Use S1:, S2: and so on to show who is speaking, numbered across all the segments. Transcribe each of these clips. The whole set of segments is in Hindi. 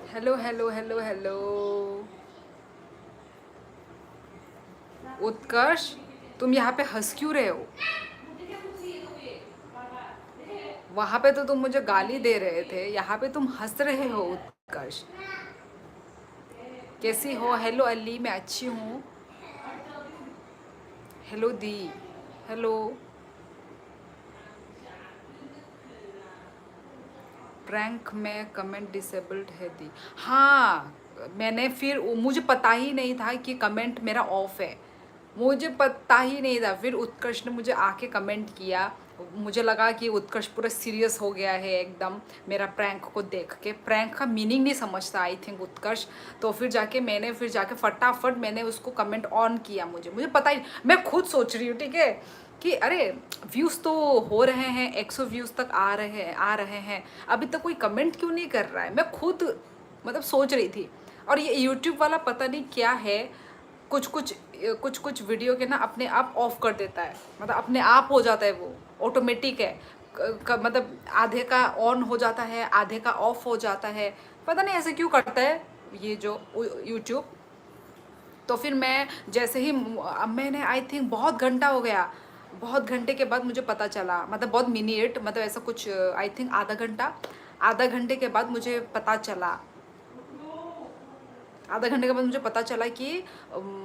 S1: Hello hello hello hello. Utkarsh, तुम यहाँ पे हंस क्यों रहे हो? वहाँ पे तो तुम मुझे गाली दे रहे थे, यहाँ पे तुम हंस रहे हो उत्कर्ष। कैसी हो? हेलो अली, मैं अच्छी हूँ। हेलो दी। हेलो। प्रैंक में कमेंट डिसेबल्ड है दी। हाँ, मैंने फिर मुझे पता ही नहीं था कि कमेंट मेरा ऑफ है। मुझे पता ही नहीं था, फिर उत्कर्ष ने मुझे आके कमेंट किया। मुझे लगा कि उत्कर्ष पूरा सीरियस हो गया है एकदम मेरा प्रैंक को देख के। प्रैंक का मीनिंग नहीं समझता आई थिंक उत्कर्ष। तो फिर जाके फटाफट मैंने उसको कमेंट ऑन किया। मुझे पता ही, मैं खुद सोच रही हूँ ठीक है कि अरे व्यूज़ तो हो रहे हैं, 100 व्यूज़ तक आ रहे हैं, अभी तक कोई कमेंट क्यों नहीं कर रहा है। मैं खुद मतलब सोच रही थी। और ये यूट्यूब वाला पता नहीं क्या है, कुछ वीडियो के ना अपने आप ऑफ कर देता है, मतलब अपने आप हो जाता है, वो ऑटोमेटिक है। मतलब आधे का ऑन हो जाता है, आधे का ऑफ हो जाता है। पता नहीं ऐसे क्यों करता है ये जो यूट्यूब। तो फिर मैं जैसे ही अब मैंने आई थिंक बहुत घंटा हो गया, बहुत घंटे के बाद मुझे पता चला, मतलब बहुत मिनट, मतलब ऐसा कुछ आई थिंक आधा घंटे के बाद मुझे पता चला। आधा घंटे के बाद मुझे पता चला कि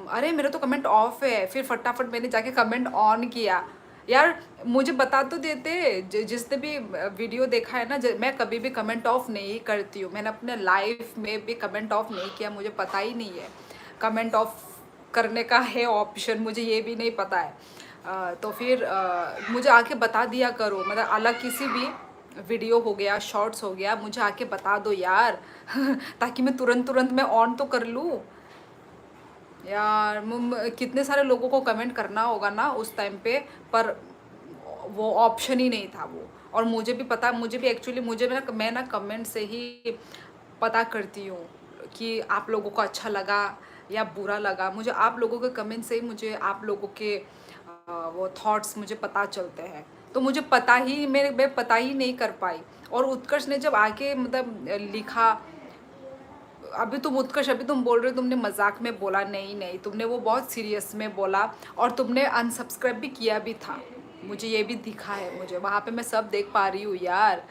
S1: अरे मेरा तो कमेंट ऑफ है। फिर फटाफट मैंने जाके कमेंट ऑन किया। यार मुझे बता तो देते। जिसने भी वीडियो देखा है ना, मैं कभी भी कमेंट ऑफ नहीं करती हूँ। मैंने अपने लाइफ में भी कमेंट ऑफ नहीं किया, मुझे पता ही नहीं है कमेंट ऑफ करने का है ऑप्शन, मुझे ये भी नहीं पता है। तो फिर मुझे आके बता दिया करो, मतलब अलग किसी भी वीडियो हो गया, शॉर्ट्स हो गया, मुझे आके बता दो यार ताकि मैं तुरंत तुरंत मैं ऑन तो कर लूँ। यार कितने सारे लोगों को कमेंट करना होगा ना उस टाइम पे, पर वो ऑप्शन ही नहीं था वो। और मुझे भी पता, मुझे भी एक्चुअली मुझे भी ना, मैं ना कमेंट से ही पता करती हूँ कि आप लोगों को अच्छा लगा या बुरा लगा। मुझे आप लोगों के कमेंट से ही मुझे आप लोगों के वो थॉट्स मुझे पता चलते हैं। तो मुझे पता ही, मैं पता ही नहीं कर पाई। और उत्कर्ष ने जब आके मतलब लिखा, अभी तुम उत्कर्ष, अभी तुम बोल रहे हो तुमने मजाक में बोला, नहीं नहीं, तुमने वो बहुत सीरियस में बोला। और तुमने अनसब्सक्राइब भी किया भी था, मुझे ये भी दिखा है, मुझे वहाँ पे मैं सब देख पा रही हूँ यार।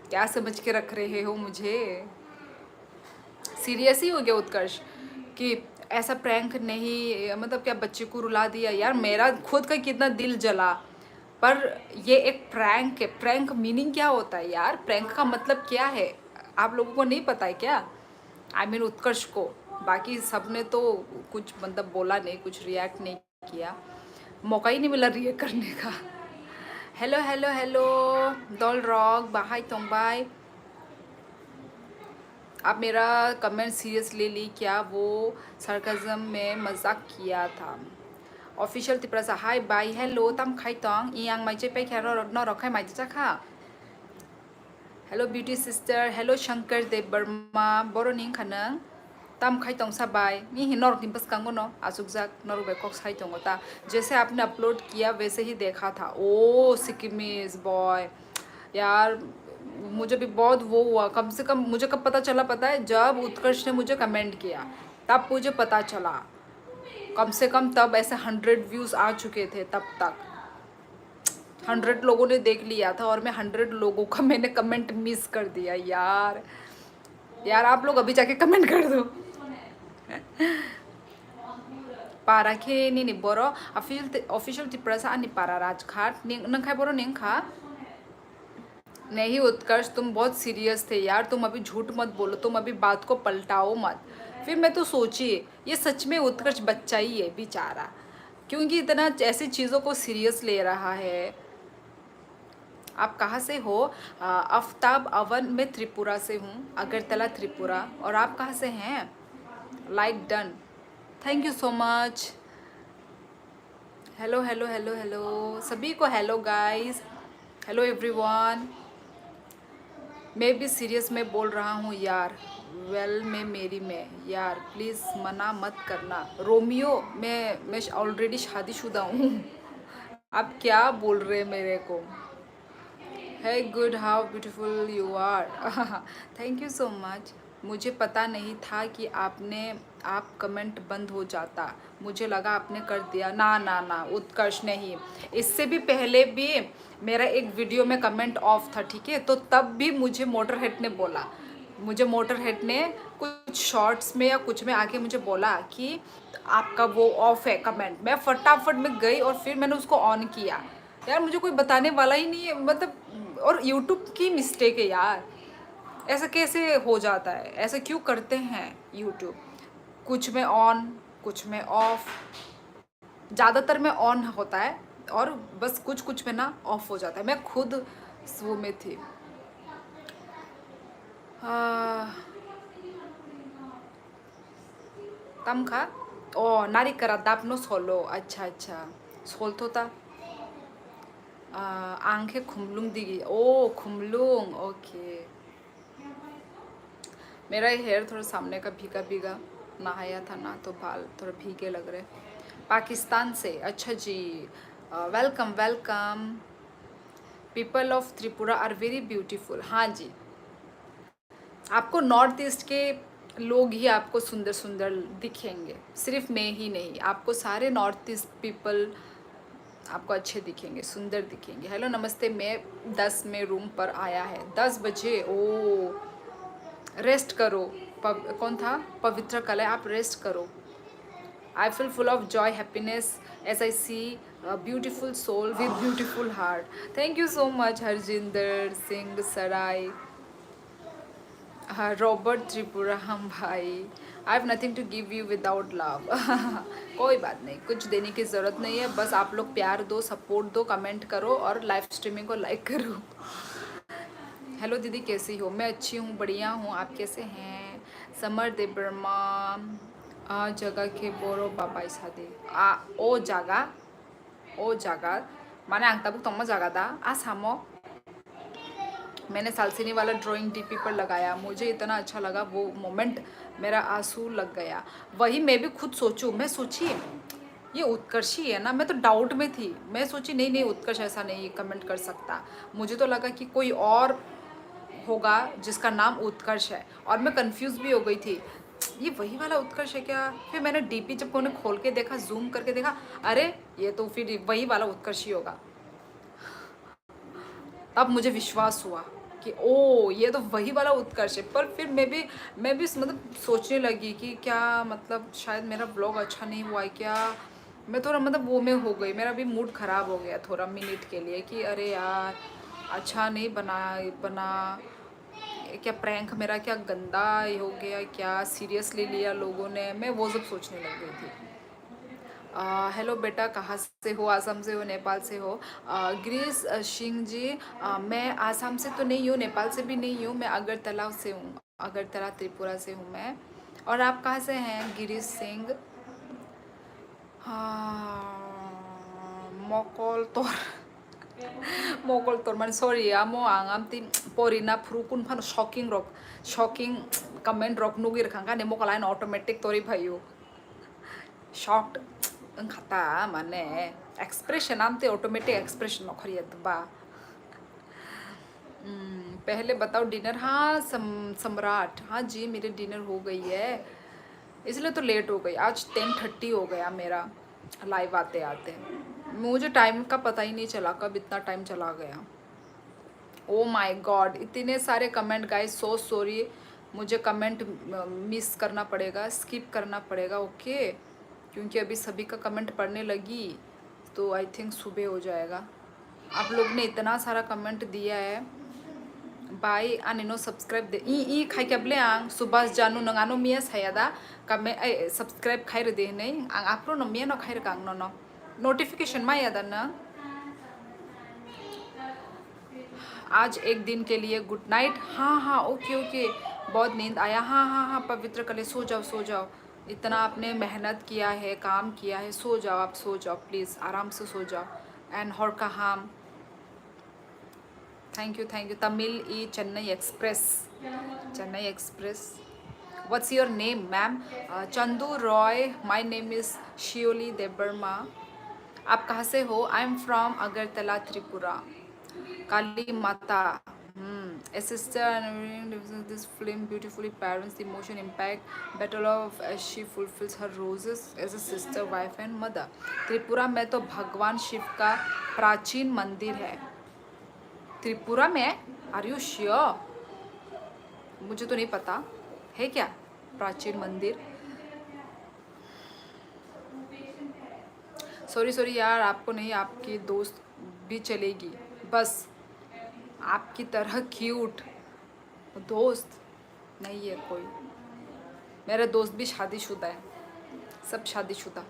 S1: क्या समझ के रख रहे हो मुझे? सीरियस ही हो गया उत्कर्ष कि ऐसा प्रैंक नहीं, मतलब क्या बच्चे को रुला दिया। यार मेरा खुद का कितना दिल जला। पर ये एक प्रैंक है। प्रैंक मीनिंग क्या होता है यार? प्रैंक का मतलब क्या है? आप लोगों को नहीं पता है क्या? आई मीन उत्कर्ष को। बाकी सब ने तो कुछ मतलब बोला नहीं, कुछ रिएक्ट नहीं किया, मौका ही नहीं मिला रिएक्ट करने का। हेलो हेलो हेलो डॉल रॉक बाहाई तोंबाई। आप मेरा कमेंट सीरियस ले ली क्या? वो सरकज़म में मजाक किया था। Official Tiprasa hi bye hello तम खाई तोंग इयांग माइचे पे खेरो न रखाई माइचे चाखा। Hello beauty sister, hello Shankar Dev Varma, बरोनिंग खानंग तम खाई तोंग साबाई मी हि नरक निम्पस कांगो नो आसुकजाक नरक बेकॉक्स खाई तोंग ता। जैसे आपने अपलोड किया वैसे ही देखा था। ओ सिक्किमीज बॉय यार, मुझे भी बहुत वो हुआ। कम से कम मुझे कब पता चला पता है? जब उत्कर्ष ने मुझे कमेंट किया तब मुझे पता चला। कम से कम तब ऐसे 100 व्यूज़ आ चुके थे तब तक। 100 लोगों ने देख लिया था और मैं 100 लोगों का मैंने कमेंट मिस कर दिया यार। यार आप लोग अभी जाके कमेंट कर दो। पारा खे नि बोरो ऑफिशियल तिप्रासा अनि पारा राजघाट नंखाय बोरो नेंखा। नहीं उत्कर्ष, तुम बहुत सीरियस थे यार। तुम अभी झूठ मत बोलो, तुम अभी बात को पलटाओ मत। फिर मैं तो सोची ये सच में उत्कर्ष बच्चा ही है बेचारा, क्योंकि इतना ऐसी चीज़ों को सीरियस ले रहा है। आप कहाँ से हो? आफ्ताब अवन, मैं त्रिपुरा से हूँ, अगरतला त्रिपुरा। और आप कहाँ से हैं? Like done, thank you so much. Hello hello hello hello सभी को, हेलो गाइस, हेलो एवरीवन। मैं भी सीरियस में बोल रहा हूँ यार। वेल में मेरी में यार, प्लीज़ मना मत करना। रोमियो, मैं ऑलरेडी शादीशुदा हूँ। आप क्या बोल रहे हैं मेरे को? है good, how beautiful you are. Thank you so much. मुझे पता नहीं था कि आप कमेंट बंद हो जाता, मुझे लगा आपने कर दिया। ना ना ना उत्कर्ष नहीं, इससे भी पहले भी मेरा एक वीडियो में कमेंट ऑफ था, ठीक है, तो तब भी मुझे मोटर हेड ने बोला, मुझे मोटर हेड ने कुछ शॉर्ट्स में या कुछ में आके मुझे बोला कि आपका वो ऑफ है कमेंट। मैं फटाफट में गई और फिर मैंने उसको ऑन किया। यार मुझे कोई बताने वाला ही नहीं है, मतलब और यूट्यूब की मिस्टेक है यार, ऐसा कैसे हो जाता है, ऐसा क्यों करते हैं यूट्यूब। कुछ में ऑन कुछ में ऑफ, ज़्यादातर में ऑन होता है और बस कुछ कुछ में ना ऑफ हो जाता है। मैं खुद वो में थी। तम खा ओ नारी करा दापनो सोलो, अच्छा अच्छा सोल था। आंखें खुमलुंग दिगी, ओ खुमलुंग, ओके। मेरा हेयर थोड़ा सामने का भीगा भीगा, नहाया था ना तो बाल थोड़ा भीगे लग रहे। पाकिस्तान से, अच्छा जी, welcome welcome. People of Tripura are very beautiful, हाँ जी, आपको नॉर्थ ईस्ट के लोग ही आपको सुंदर सुंदर दिखेंगे, सिर्फ मैं ही नहीं, आपको सारे नॉर्थ ईस्ट पीपल आपको अच्छे दिखेंगे, सुंदर दिखेंगे। हेलो नमस्ते, मैं 10 में रूम पर आया है, 10 बजे, ओ रेस्ट करो। कौन था, पवित्र कला, आप रेस्ट करो। I feel full of joy happiness as I see beautiful soul with beautiful heart. Thank you so much Harjinder Singh Sarai. हाँ रॉबर्ट त्रिपुरा, हम भाई, I have nothing to give you without love. कोई बात नहीं, कुछ देने की ज़रूरत नहीं है, बस आप लोग प्यार दो, सपोर्ट दो, कमेंट करो और लाइव स्ट्रीमिंग को लाइक करो। हेलो दीदी कैसी हो, मैं अच्छी हूँ, बढ़िया हूँ, आप कैसे हैं। समर दे बर्मा, आ जगह के बोरो बाबा सादे ओ जगह माने आंगताबुक तम जगह दा आ सामो। मैंने सालसिनी वाला ड्राइंग डीपी पर लगाया, मुझे इतना अच्छा लगा वो मोमेंट, मेरा आंसू लग गया। वही मैं भी खुद सोचूं, मैं सोची ये उत्कर्ष ही है ना, मैं तो डाउट में थी, मैं सोची नहीं नहीं उत्कर्ष ऐसा नहीं कमेंट कर सकता, मुझे तो लगा कि कोई और होगा जिसका नाम उत्कर्ष है, और मैं कंफ्यूज भी हो गई थी, ये वही वाला उत्कर्ष है क्या। फिर मैंने डीपी जब उन्हें खोल के देखा, जूम करके देखा, अरे ये तो फिर वही वाला उत्कर्ष ही होगा। तब मुझे विश्वास हुआ कि ओ ये तो वही वाला उत्कर्ष है। पर फिर मैं भी मतलब सोचने लगी कि क्या मतलब शायद मेरा ब्लॉग अच्छा नहीं हुआ है क्या, मैं थोड़ा मतलब वो में हो गई, मेरा भी मूड ख़राब हो गया थोड़ा मिनट के लिए कि अरे यार अच्छा नहीं बना क्या, प्रैंक मेरा क्या गंदा हो गया, क्या सीरियसली लिया लोगों ने, मैं वो सब सोचने लग गई थी। हेलो बेटा, कहाँ से हो, आसाम से हो, नेपाल से हो। गिरीश सिंह जी, मैं आसाम से तो नहीं हूँ, नेपाल से भी नहीं हूँ, मैं अगरतला से हूँ, अगरतला त्रिपुरा से हूँ मैं। और आप कहाँ से हैं गिरीश सिंह। मकल तोर मकल तोर मान सॉरी आमो आंगाम ती पोरिना फ्रुकुन फान शॉकिंग कमेंट रॉक नुगिर खांगा ने मकलाइन ऑटोमेटिक तोरी भाइयो shocked ang kata mane expression आमते ऑटोमेटिक एक्सप्रेशन नखरिया बा। पहले बताओ डिनर, हाँ सम्राट, हाँ जी मेरे डिनर हो गई है, इसलिए तो लेट हो गई, आज 10:30 हो गया मेरा लाइव आते आते, मुझे टाइम का पता ही नहीं चला कब इतना टाइम चला गया। ओ माय गॉड इतने सारे कमेंट गाइस, सो सॉरी, मुझे कमेंट मिस करना पड़ेगा, स्किप करना पड़ेगा, ओके, क्योंकि अभी सभी का कमेंट पढ़ने लगी तो आई थिंक सुबह हो जाएगा। आप लोग ने इतना सारा कमेंट दिया है, बाय आनिनो सब्सक्राइब दे ई खाई केबले आं सुभाष जानू नंगानो मिया सायादा कमे सब्सक्राइब खाई रे दे नहीं आं आपरो न मिया न खाई रे कांग न नोटिफिकेशन मा यादा न। आज एक दिन के लिए गुड नाइट, हाँ हाँ ओके ओके, बहुत नींद आया, हाँ हाँ हाँ पवित्र कले सो जाओ सो जाओ, इतना आपने मेहनत किया है, काम किया है, सो जाओ आप, सो जाओ प्लीज़, आराम से सो जाओ। एंड हॉर का हाम, थैंक यू तमिल ई Chennai express, Chennai express. What's your name ma'am, Chandu Roy, my name is Shioli Debbarma. आप कहाँ से हो, I am from Agartala Tripura. Kali Mata, A sister and this film beautifully parents the emotion impact battle of as she fulfills her roles as a sister, wife and mother. Tripura में तो भगवान शिव का प्राचीन मंदिर है। त्रिपुरा में? Are you sure? मुझे तो नहीं पता है क्या प्राचीन मंदिर। सॉरी सॉरी यार, आपको नहीं, आपकी दोस्त भी चलेगी, बस आपकी तरह क्यूट दोस्त नहीं है कोई। मेरा दोस्त भी शादीशुदा है, सब शादीशुदा।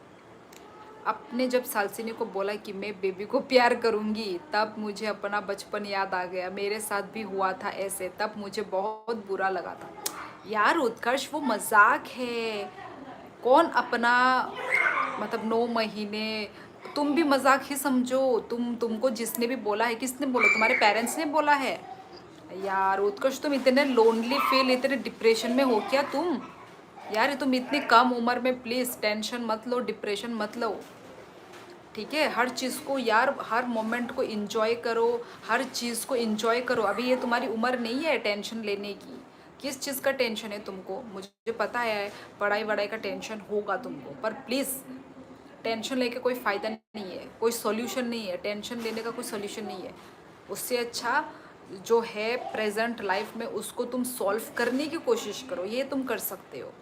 S1: अपने जब सालसिनी को बोला कि मैं बेबी को प्यार करूँगी, तब मुझे अपना बचपन याद आ गया। मेरे साथ भी हुआ था ऐसे, तब मुझे बहुत बुरा लगा था। यार उत्कर्ष, वो मजाक है। कौन अपना मतलब 9 महीने, तुम भी मजाक ही समझो। तुमको जिसने भी बोला है, किसने बोला? तुम्हारे पेरेंट्स ने बोला है? यार उत्कर्ष, तुम इतने लोनली फील, इतने डिप्रेशन में हो क्या तुम? यार तुम इतनी कम उम्र में प्लीज़ टेंशन मत लो, डिप्रेशन मत लो, ठीक है? हर चीज़ को यार, हर मोमेंट को इंजॉय करो, हर चीज़ को इंजॉय करो। अभी ये तुम्हारी उम्र नहीं है टेंशन लेने की। किस चीज़ का टेंशन है तुमको? मुझे पता है पढ़ाई वढ़ाई का टेंशन होगा तुमको, पर प्लीज़ टेंशन लेके कोई फ़ायदा नहीं है, कोई सॉल्यूशन नहीं है। टेंशन लेने का कोई सॉल्यूशन नहीं है। उससे अच्छा जो है प्रेजेंट लाइफ में, उसको तुम सॉल्व करने की कोशिश करो। ये तुम कर सकते हो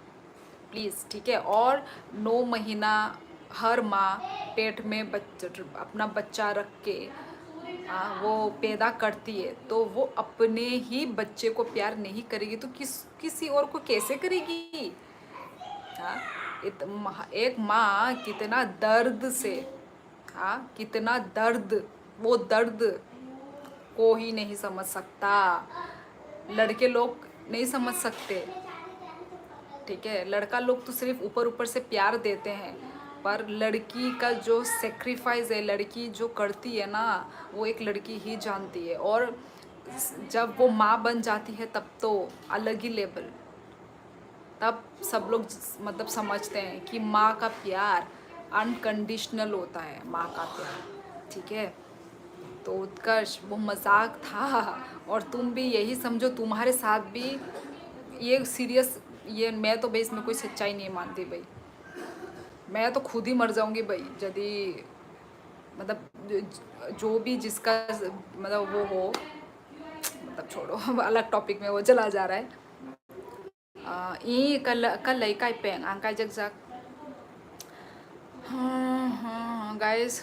S1: प्लीज़, ठीक है? और 9 महीना हर माँ पेट में अपना बच्चा रख के वो पैदा करती है, तो वो अपने ही बच्चे को प्यार नहीं करेगी तो किसी और को कैसे करेगी? हाँ, एक माँ कितना दर्द से, हाँ कितना दर्द, वो दर्द को ही नहीं समझ सकता। लड़के लोग नहीं समझ सकते, ठीक है? लड़का लोग तो सिर्फ ऊपर ऊपर से प्यार देते हैं, पर लड़की का जो सेक्रीफाइस है, लड़की जो करती है ना, वो एक लड़की ही जानती है। और जब वो माँ बन जाती है तब तो अलग ही लेवल, तब सब लोग मतलब समझते हैं कि माँ का प्यार अनकंडीशनल होता है, माँ का प्यार, ठीक है? तो उत्कर्ष, वो मजाक था। और तुम भी यही समझो, तुम्हारे साथ भी ये सीरियस, ये मैं तो भाई इसमें कोई सच्चाई नहीं मानती भाई। मैं तो खुद ही मर जाऊंगी भाई यदि मतलब जो भी जिसका मतलब वो हो, मतलब छोड़ो, अलग टॉपिक में वो चला जा रहा है। ई कल लई पेंग आंका जग जग। हाँ गाइस,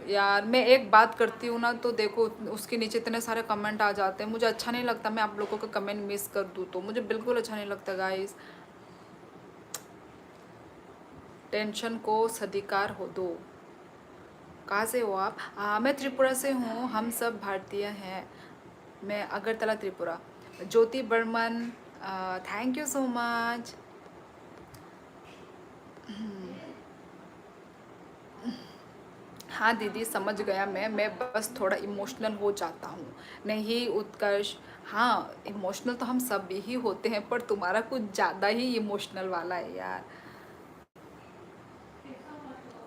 S1: यार मैं एक बात करती हूँ ना तो देखो उसके नीचे इतने सारे कमेंट आ जाते हैं, मुझे अच्छा नहीं लगता। मैं आप लोगों का कमेंट मिस कर दूँ तो मुझे बिल्कुल अच्छा नहीं लगता गाइस। टेंशन को सदिकार हो दो। कहाँ से हो आप? मैं त्रिपुरा से हूँ, हम सब भारतीय हैं। मैं Agartala Tripura. Jyoti Barman, thank you so much. हाँ दीदी समझ गया मैं बस थोड़ा इमोशनल हो जाता हूँ। नहीं उत्कर्ष, हाँ इमोशनल तो हम सब ही होते हैं, पर तुम्हारा कुछ ज़्यादा ही इमोशनल वाला है यार।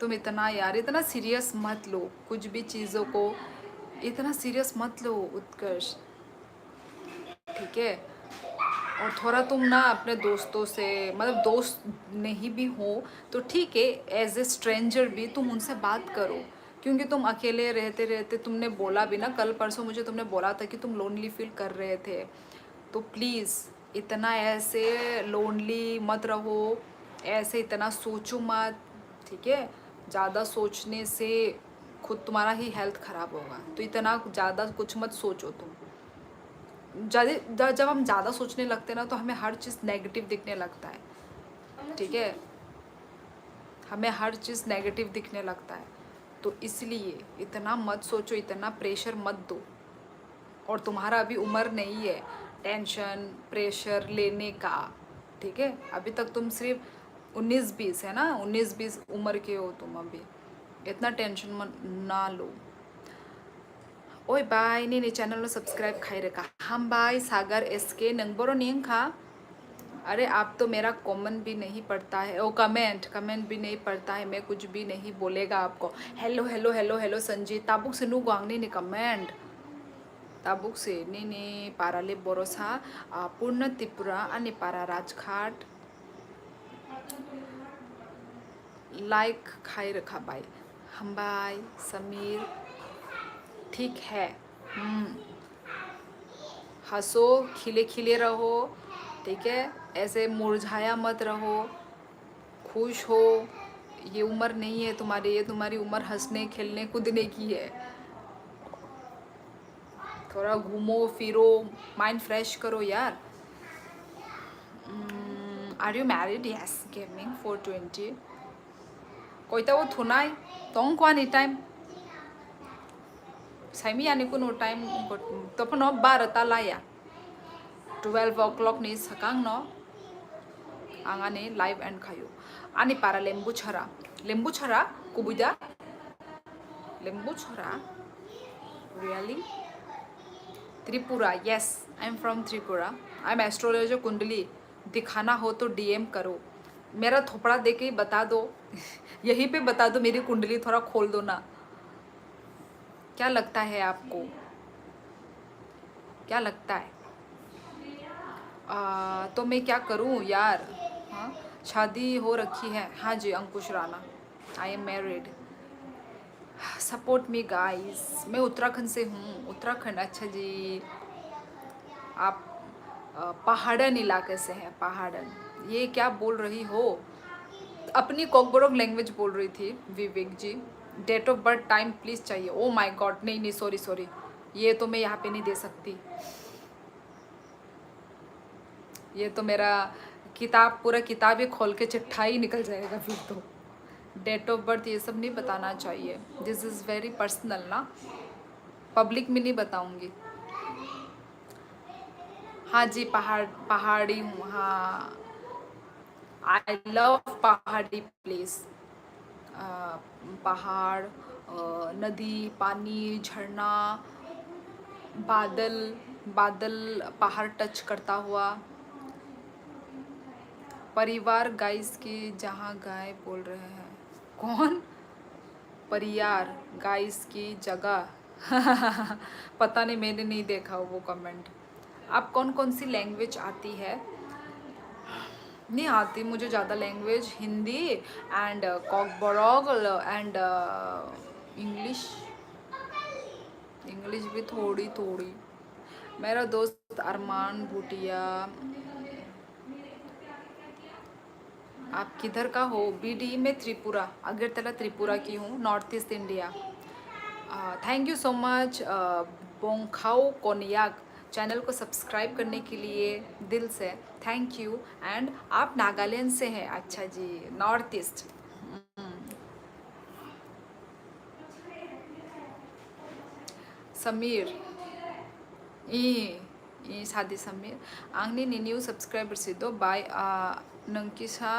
S1: तुम इतना यार, इतना सीरियस मत लो कुछ भी चीज़ों को, इतना सीरियस मत लो उत्कर्ष, ठीक है? और थोड़ा तुम ना अपने दोस्तों से, मतलब दोस्त नहीं भी हो तो ठीक है, एज ए स्ट्रेंजर भी तुम उनसे बात करो। क्योंकि तुम अकेले रहते रहते, तुमने बोला भी ना कल परसों मुझे, तुमने बोला था कि तुम लोनली फील कर रहे थे। तो प्लीज़ इतना ऐसे लोनली मत रहो, ऐसे इतना सोचो मत, ठीक है? ज़्यादा सोचने से खुद तुम्हारा ही हेल्थ ख़राब होगा, तो इतना ज़्यादा कुछ मत सोचो तुम। जब हम ज़्यादा सोचने लगते हैं ना तो हमें हर चीज़ नेगेटिव दिखने लगता है, ठीक है? हमें हर चीज़ नेगेटिव दिखने लगता है, तो इसलिए इतना मत सोचो, इतना प्रेशर मत दो। और तुम्हारा अभी उम्र नहीं है टेंशन प्रेशर लेने का, ठीक है? अभी तक तुम सिर्फ 19-20 है ना, 19-20 उम्र के हो तुम अभी, इतना टेंशन मत ना लो। ओए बाय ने चैनल में सब्सक्राइब खाई रखा हम बाय सागर एसके नंबरो नहीं खा। अरे आप तो मेरा कमेंट भी नहीं पढ़ता है, ओ कमेंट भी नहीं पढ़ता है, मैं कुछ भी नहीं बोलेगा आपको। Hello hello hello hello Sanjit Tabuk Sinu Gangni ने comment Tabuk nini para le borosa Purna Tripura ani para Rajghat like खाई रखा भाई हम भाई समीर ठीक है हंसो खिले खिले रहो ठीक है ऐसे मुरझाया मत रहो खुश हो ये उम्र नहीं है तुम्हारी ये तुम्हारी उम्र हंसने खेलने कूदने की है थोड़ा घूमो फिरो माइंड फ्रेश करो यार are you married yes gaming 420 कोई तो वो थुनाई तोंग को आनी टाइम साइमी आने को नो टाइम तो अपन no 12 तालाया 12 o'clock ni sakang no angane live and khayo ani para lembu chhara kubuja lembu chhara really Tripura yes I'm from Tripura I'm astrologer कुंडली दिखाना हो तो DM करो मेरा थोपड़ा दे के बता दो यहीं पे बता दो मेरी कुंडली थोड़ा खोल दो ना क्या लगता है आपको क्या लगता है तो मैं क्या करूं यार हाँ शादी हो रखी है हाँ जी Ankush Rana I am married support me guys मैं उत्तराखंड से हूँ उत्तराखंड अच्छा जी आप पहाड़न इलाके से हैं पहाड़न ये क्या बोल रही हो अपनी कोकबोरोक लैंग्वेज बोल रही थी Vivek ji date of birth time please चाहिए ओ माय गॉड नहीं सॉरी ये तो मैं यहाँ पे नहीं दे सकती ये तो मेरा पूरा किताब ही खोल के चिट्ठा ही निकल जाएगा फिर तो डेट ऑफ बर्थ ये सब नहीं बताना चाहिए दिस इज़ वेरी पर्सनल ना पब्लिक में नहीं बताऊंगी हाँ जी पहाड़ी हूँ हाँ आई लव पहाड़ी प्लेस पहाड़ नदी पानी झरना बादल पहाड़ टच करता हुआ परिवार गाइस की जहाँ गाय बोल रहे हैं कौन परियार गाइस की जगह पता नहीं मैंने नहीं देखा वो कमेंट आप कौन सी लैंग्वेज आती है नहीं आती मुझे ज़्यादा language Hindi and Kokborok and English भी थोड़ी मेरा दोस्त अरमान भूटिया आप किधर का हो बीडी में त्रिपुरा अगरतला त्रिपुरा की हूँ north east India thank you so much Bongkhao Konyak channel को सब्सक्राइब करने के लिए दिल से थैंक यू एंड आप नागालैंड से हैं अच्छा जी नॉर्थ ईस्ट समीर ई सादी समीर आंनि न्यू सब्सक्राइबर सिदो बाय नंकिसा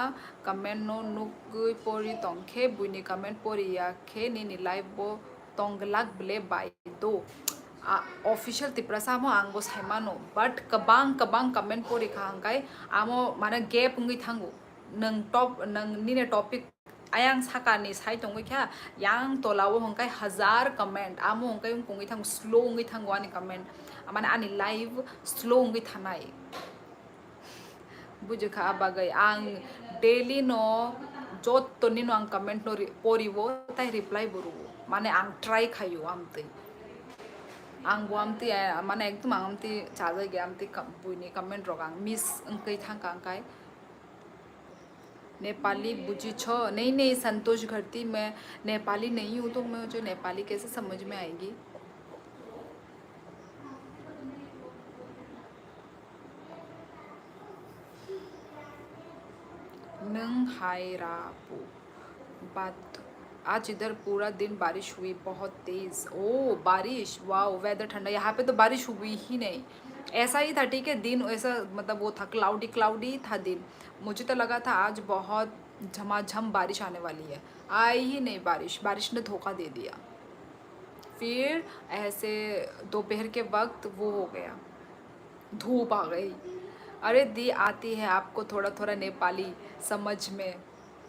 S1: कमेंट नो नुगुई पोरी तंखे बुनी कमेंट पोरी याखे नि लाइव बो तंगलाक ब्ले बाय दो ऑफिशियल त्रिपुरा सामो आंगो साइमानो बट कबांग कमेंट पोरी खांगाय आमो माने गेप उंगि थांगो नंग निने टॉपिक आयांग साकानि साइ तंगो क्या यांग तोलावो हंगाय 1000 कमेंट आमो हंगाय उंगि थांगो स्लो उंगि थांगो आनि कमेंट माने आनि लाइव स्लो उंगि थानाय बुझखा बागै आं डेली नो जत्तनि नो आं कमेंट नो पोरिवो ताइ रिप्लाय बरुवो माने आं ट्राई खायो आमतै आं बुआमती माने एकदम आमती चाजा गे आमती बुइनि कमेंट रोग आं मिस अंकै थांकांकाय नेपाली बुझी छो नहीं संतोष घरती मैं नेपाली नहीं हूँ तो मुझे नेपाली कैसे समझ में आएगी नंग हायरापू बात आज इधर पूरा दिन बारिश हुई बहुत तेज ओ बारिश वाओ वेदर ठंडा यहाँ पे तो बारिश हुई ही नहीं ऐसा ही था ठीक है दिन ऐसा मतलब वो था क्लाउडी था दिन मुझे तो लगा था आज बहुत झमाझम बारिश आने वाली है आई ही नहीं बारिश ने धोखा दे दिया फिर ऐसे दोपहर के वक्त वो हो गया धूप आ गई अरे दी आती है आपको थोड़ा नेपाली समझ में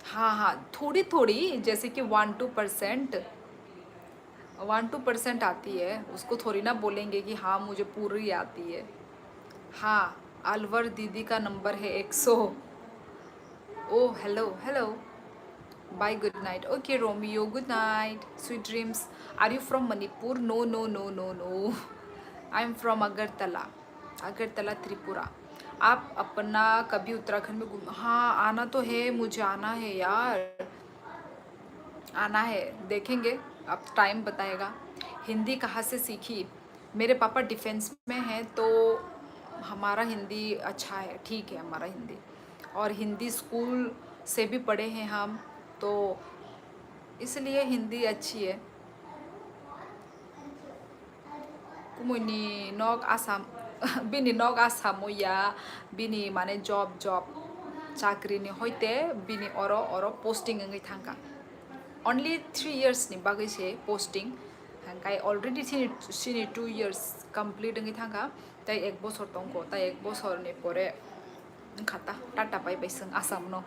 S1: हाँ थोड़ी जैसे कि 1-2% 1-2% आती है, उसको थोड़ी ना बोलेंगे कि हाँ मुझे पूरी आती है। हाँ, अलवर दीदी का नंबर है 100। Oh hello hello, bye, good night. Okay Romeo, good night, sweet dreams. Are you from Manipur? No no no no no, I am from Agartala, Agartala Tripura. आप अपना कभी उत्तराखंड में घूम? हाँ आना तो है, मुझे आना है यार, आना है, देखेंगे, अब टाइम बताएगा। हिंदी कहाँ से सीखी? मेरे पापा डिफेंस में हैं तो हमारा हिंदी अच्छा है, ठीक है हमारा हिंदी, और हिंदी स्कूल से भी पढ़े हैं हम, तो इसलिए हिंदी अच्छी है। कुमुनी नॉक आसाम बिनी नॉक आसाम या बिनी माने जॉब जॉब चाकरी नि होते बिनी अरो posting अंगै थांका only 3 years ni bagai se posting hangkai already sini 2 years complete ngi thanga tai ek bosor tongko tai ek bosor ni pore खाता टाटा बाय बाय संग आसाम नो।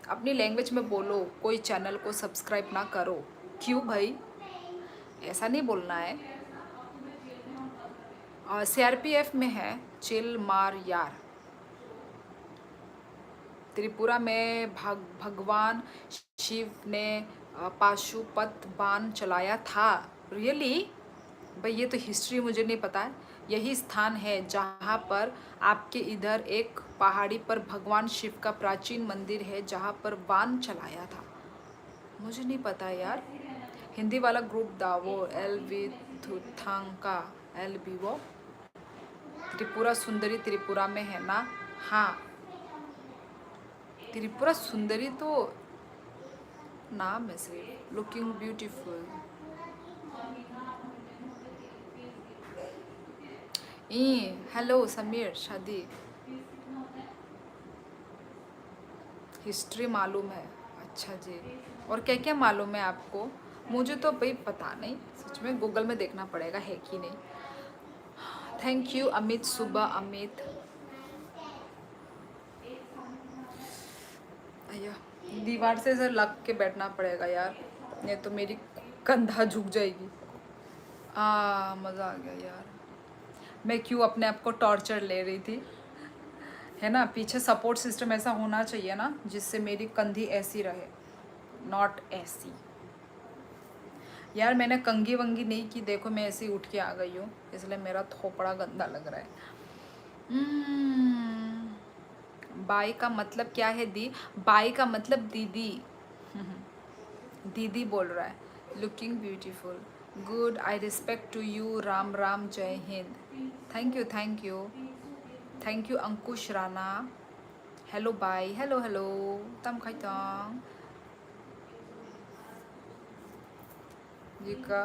S1: अपनी लैंग्वेज में बोलो, कोई चैनल को सब्सक्राइब ना करो। क्यों भाई, ऐसा नहीं बोलना है। सीआरपीएफ में है, चिल मार यार। त्रिपुरा में भगवान शिव ने पाशुपत बाण चलाया था। रियली भाई, ये तो हिस्ट्री मुझे नहीं पता है। यही स्थान है जहाँ पर आपके इधर एक पहाड़ी पर भगवान शिव का प्राचीन मंदिर है जहाँ पर बाण चलाया था। मुझे नहीं पता यार। हिंदी वाला ग्रुप दावो एल वी थुथांका एल बी वो। त्रिपुरा सुंदरी त्रिपुरा में है ना? हाँ, त्रिपुरा सुंदरी तो नाम है सिर्फ, लुकिंग ब्यूटीफुल। ई हेलो समीर शादी, हिस्ट्री मालूम है? अच्छा जी, और क्या क्या मालूम है आपको? मुझे तो भाई पता नहीं, सच में गूगल में देखना पड़ेगा है कि नहीं। थैंक यू अमित, सुबह अमित। अय्या, दीवार से सर लग के बैठना पड़ेगा यार, नहीं तो मेरी कंधा झुक जाएगी। मज़ा आ गया यार। मैं क्यों अपने आप को टॉर्चर ले रही थी, है ना? पीछे सपोर्ट सिस्टम ऐसा होना चाहिए ना जिससे मेरी कंधी ऐसी रहे, नॉट ऐसी। यार मैंने कंगी वंगी नहीं की, देखो मैं ऐसे ही उठ के आ गई हूँ, इसलिए मेरा थोपड़ा गंदा लग रहा है। बाई का मतलब क्या है दी? बाई का मतलब दीदी। दीदी बोल रहा है। Looking beautiful, good, I respect to you, Ram Ram, जय Hind. Thank you thank you thank you Ankush Rana. Hello बाई, हेलो हेलो, तम खाइतंग जी का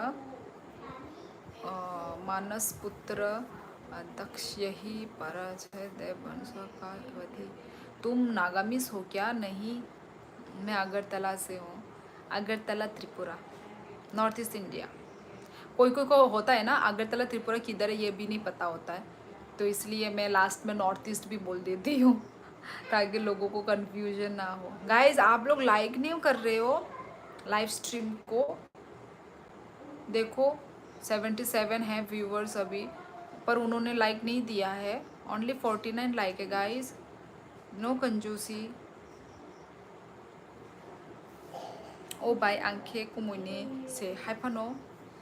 S1: मानस पुत्र दक्ष यही पराजय देववंश का वधि। तुम नागामिस हो क्या? नहीं, मैं अगरतला से हूँ, Agartala Tripura, north east India. कोई कोई को होता है ना अगरतला त्रिपुरा किधर है ये भी नहीं पता होता है, तो इसलिए मैं लास्ट में नॉर्थ ईस्ट भी बोल देती हूँ ताकि लोगों को कन्फ्यूजन ना हो। गाइज आप लोग लाइक नहीं कर रहे हो लाइव स्ट्रीम को, देखो 77 है व्यूवर्स अभी, पर उन्होंने लाइक नहीं दिया है, ओनली 49 लाइक है गाइज, नो कंजूसी। ओ बाय आंखे कुमुनी से हाइफानो,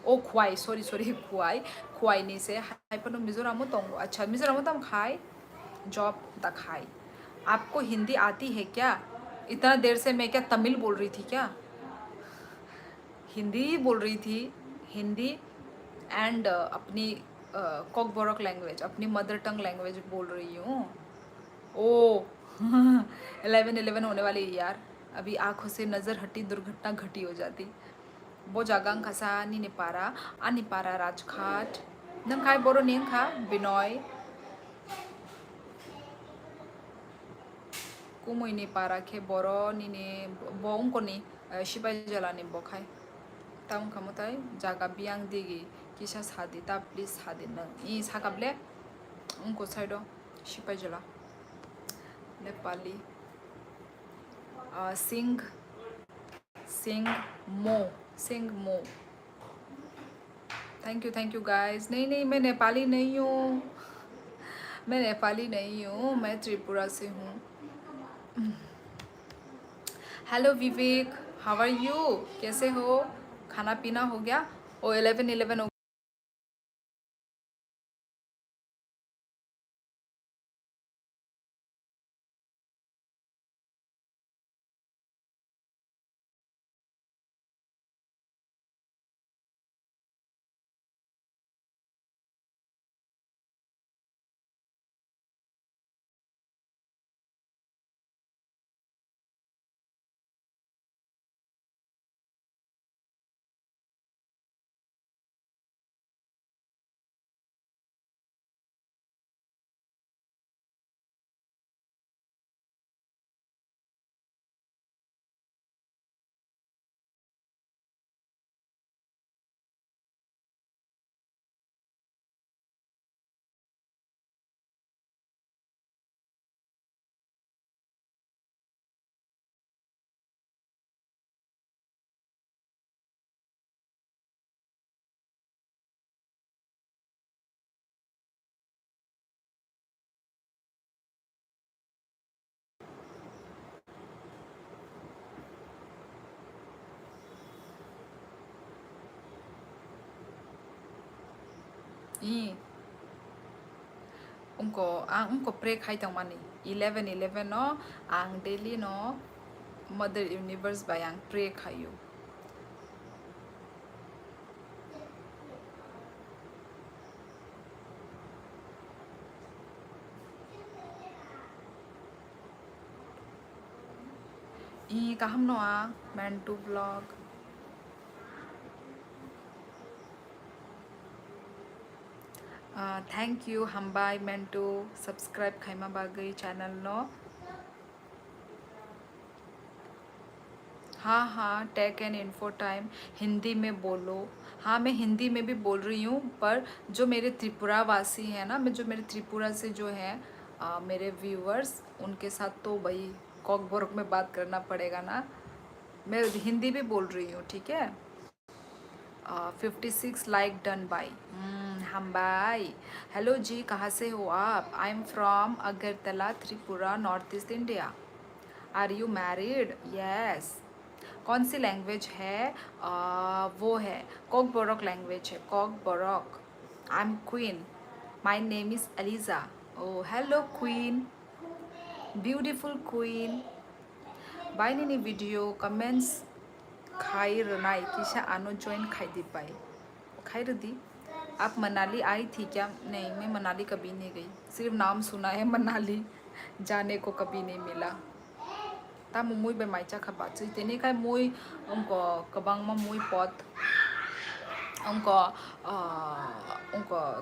S1: ओ खुआई, सॉरी सॉरी, खुआई खुआई नहीं से हाइफानो मिजोरामो तोंगो। अच्छा मिजोरामो तम खाई जॉब दखाई। आपको हिंदी आती है क्या? इतना देर से मैं क्या तमिल बोल रही थी क्या? हिंदी ही बोल रही थी, हिंदी एंड अपनी कॉकबोरक लैंग्वेज, अपनी मदर टंग लैंग्वेज बोल रही हूँ। ओ 11-11 होने वाली है यार, अभी आँखों से नज़र हटी दुर्घटना घटी हो जाती। वो जागांग खसा नी निपारा आ निपारा राजघाट नंग खाई बोरो निंग खा बिनॉय कुमुई निपारा खे बोरो नीने बोंग को नी शिबाई जला ने बोखाई ताउं खामुताई जागा बियांग दिगी किसा सादी ता प्लीज सादी न ई साकाबले उनको साइडो शिबाई जला नेपाली सिंह सिंह मो थैंक यू गाइस। नहीं नहीं, मैं नेपाली नहीं हूँ, मैं नेपाली नहीं हूँ, मैं त्रिपुरा से हूँ। Hello Vivek, how are you, कैसे हो? खाना पीना हो गया? ओ 11 हो। ई उनको प्रे खाई तंग मानी 11 no ang daily no mother universe bayang प्रे खाइयो। ई kaham no meant to vlog। Thank you हम बाय मेंटू सब्सक्राइब खाइमा बागई चैनल नो। हाँ हाँ, tech and info time Hindi में बोलो। हाँ मैं हिंदी में भी बोल रही हूँ, पर जो मेरे त्रिपुरा वासी हैं ना, मैं जो मेरे त्रिपुरा से जो हैं मेरे व्यूअर्स, उनके साथ तो भाई कॉक बोरक में बात करना पड़ेगा ना। मैं हिंदी भी बोल रही हूँ, ठीक है। 56 लाइक डन बाई हम बाई। हेलो जी, कहाँ से हो आप? I am from Agartala Tripura, north east India. Are you married? Yes. कौन सी लैंग्वेज है? वो है कॉक बोरक लैंग्वेज है, Kokborok. I am queen, my name is Eliza. Oh hello queen, beautiful queen. बाय नी वीडियो कमेंट्स खाई रनाई किसा आनो ज्वाइन खाई दी पाई खाई रदी। आप मनाली आई थी क्या? नहीं, मैं मनाली कभी नहीं गई, सिर्फ नाम सुना है मनाली, जाने को कभी नहीं मिला। ता मुई बे माइचा खबा तेने का मुई उनको कबांग में मुई पथ उनको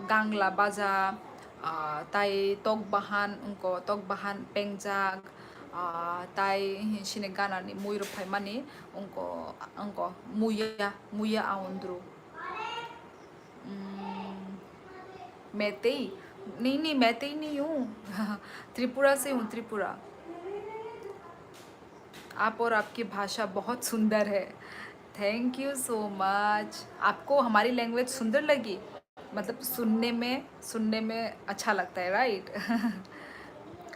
S1: गांगला बाजा ताई तक बाहान उनको तक बाहान पेंजाग ताई सिने गाना नि मुई रुफाई मानी उनको उनको मुया मुया आउंद्रो मैतेई। नहीं नहीं, मैतेई नहीं हूँ त्रिपुरा से हूँ, त्रिपुरा। आप और आपकी भाषा बहुत सुंदर है। Thank you so much. आपको हमारी लैंग्वेज सुंदर लगी? मतलब सुनने में अच्छा लगता है, राइट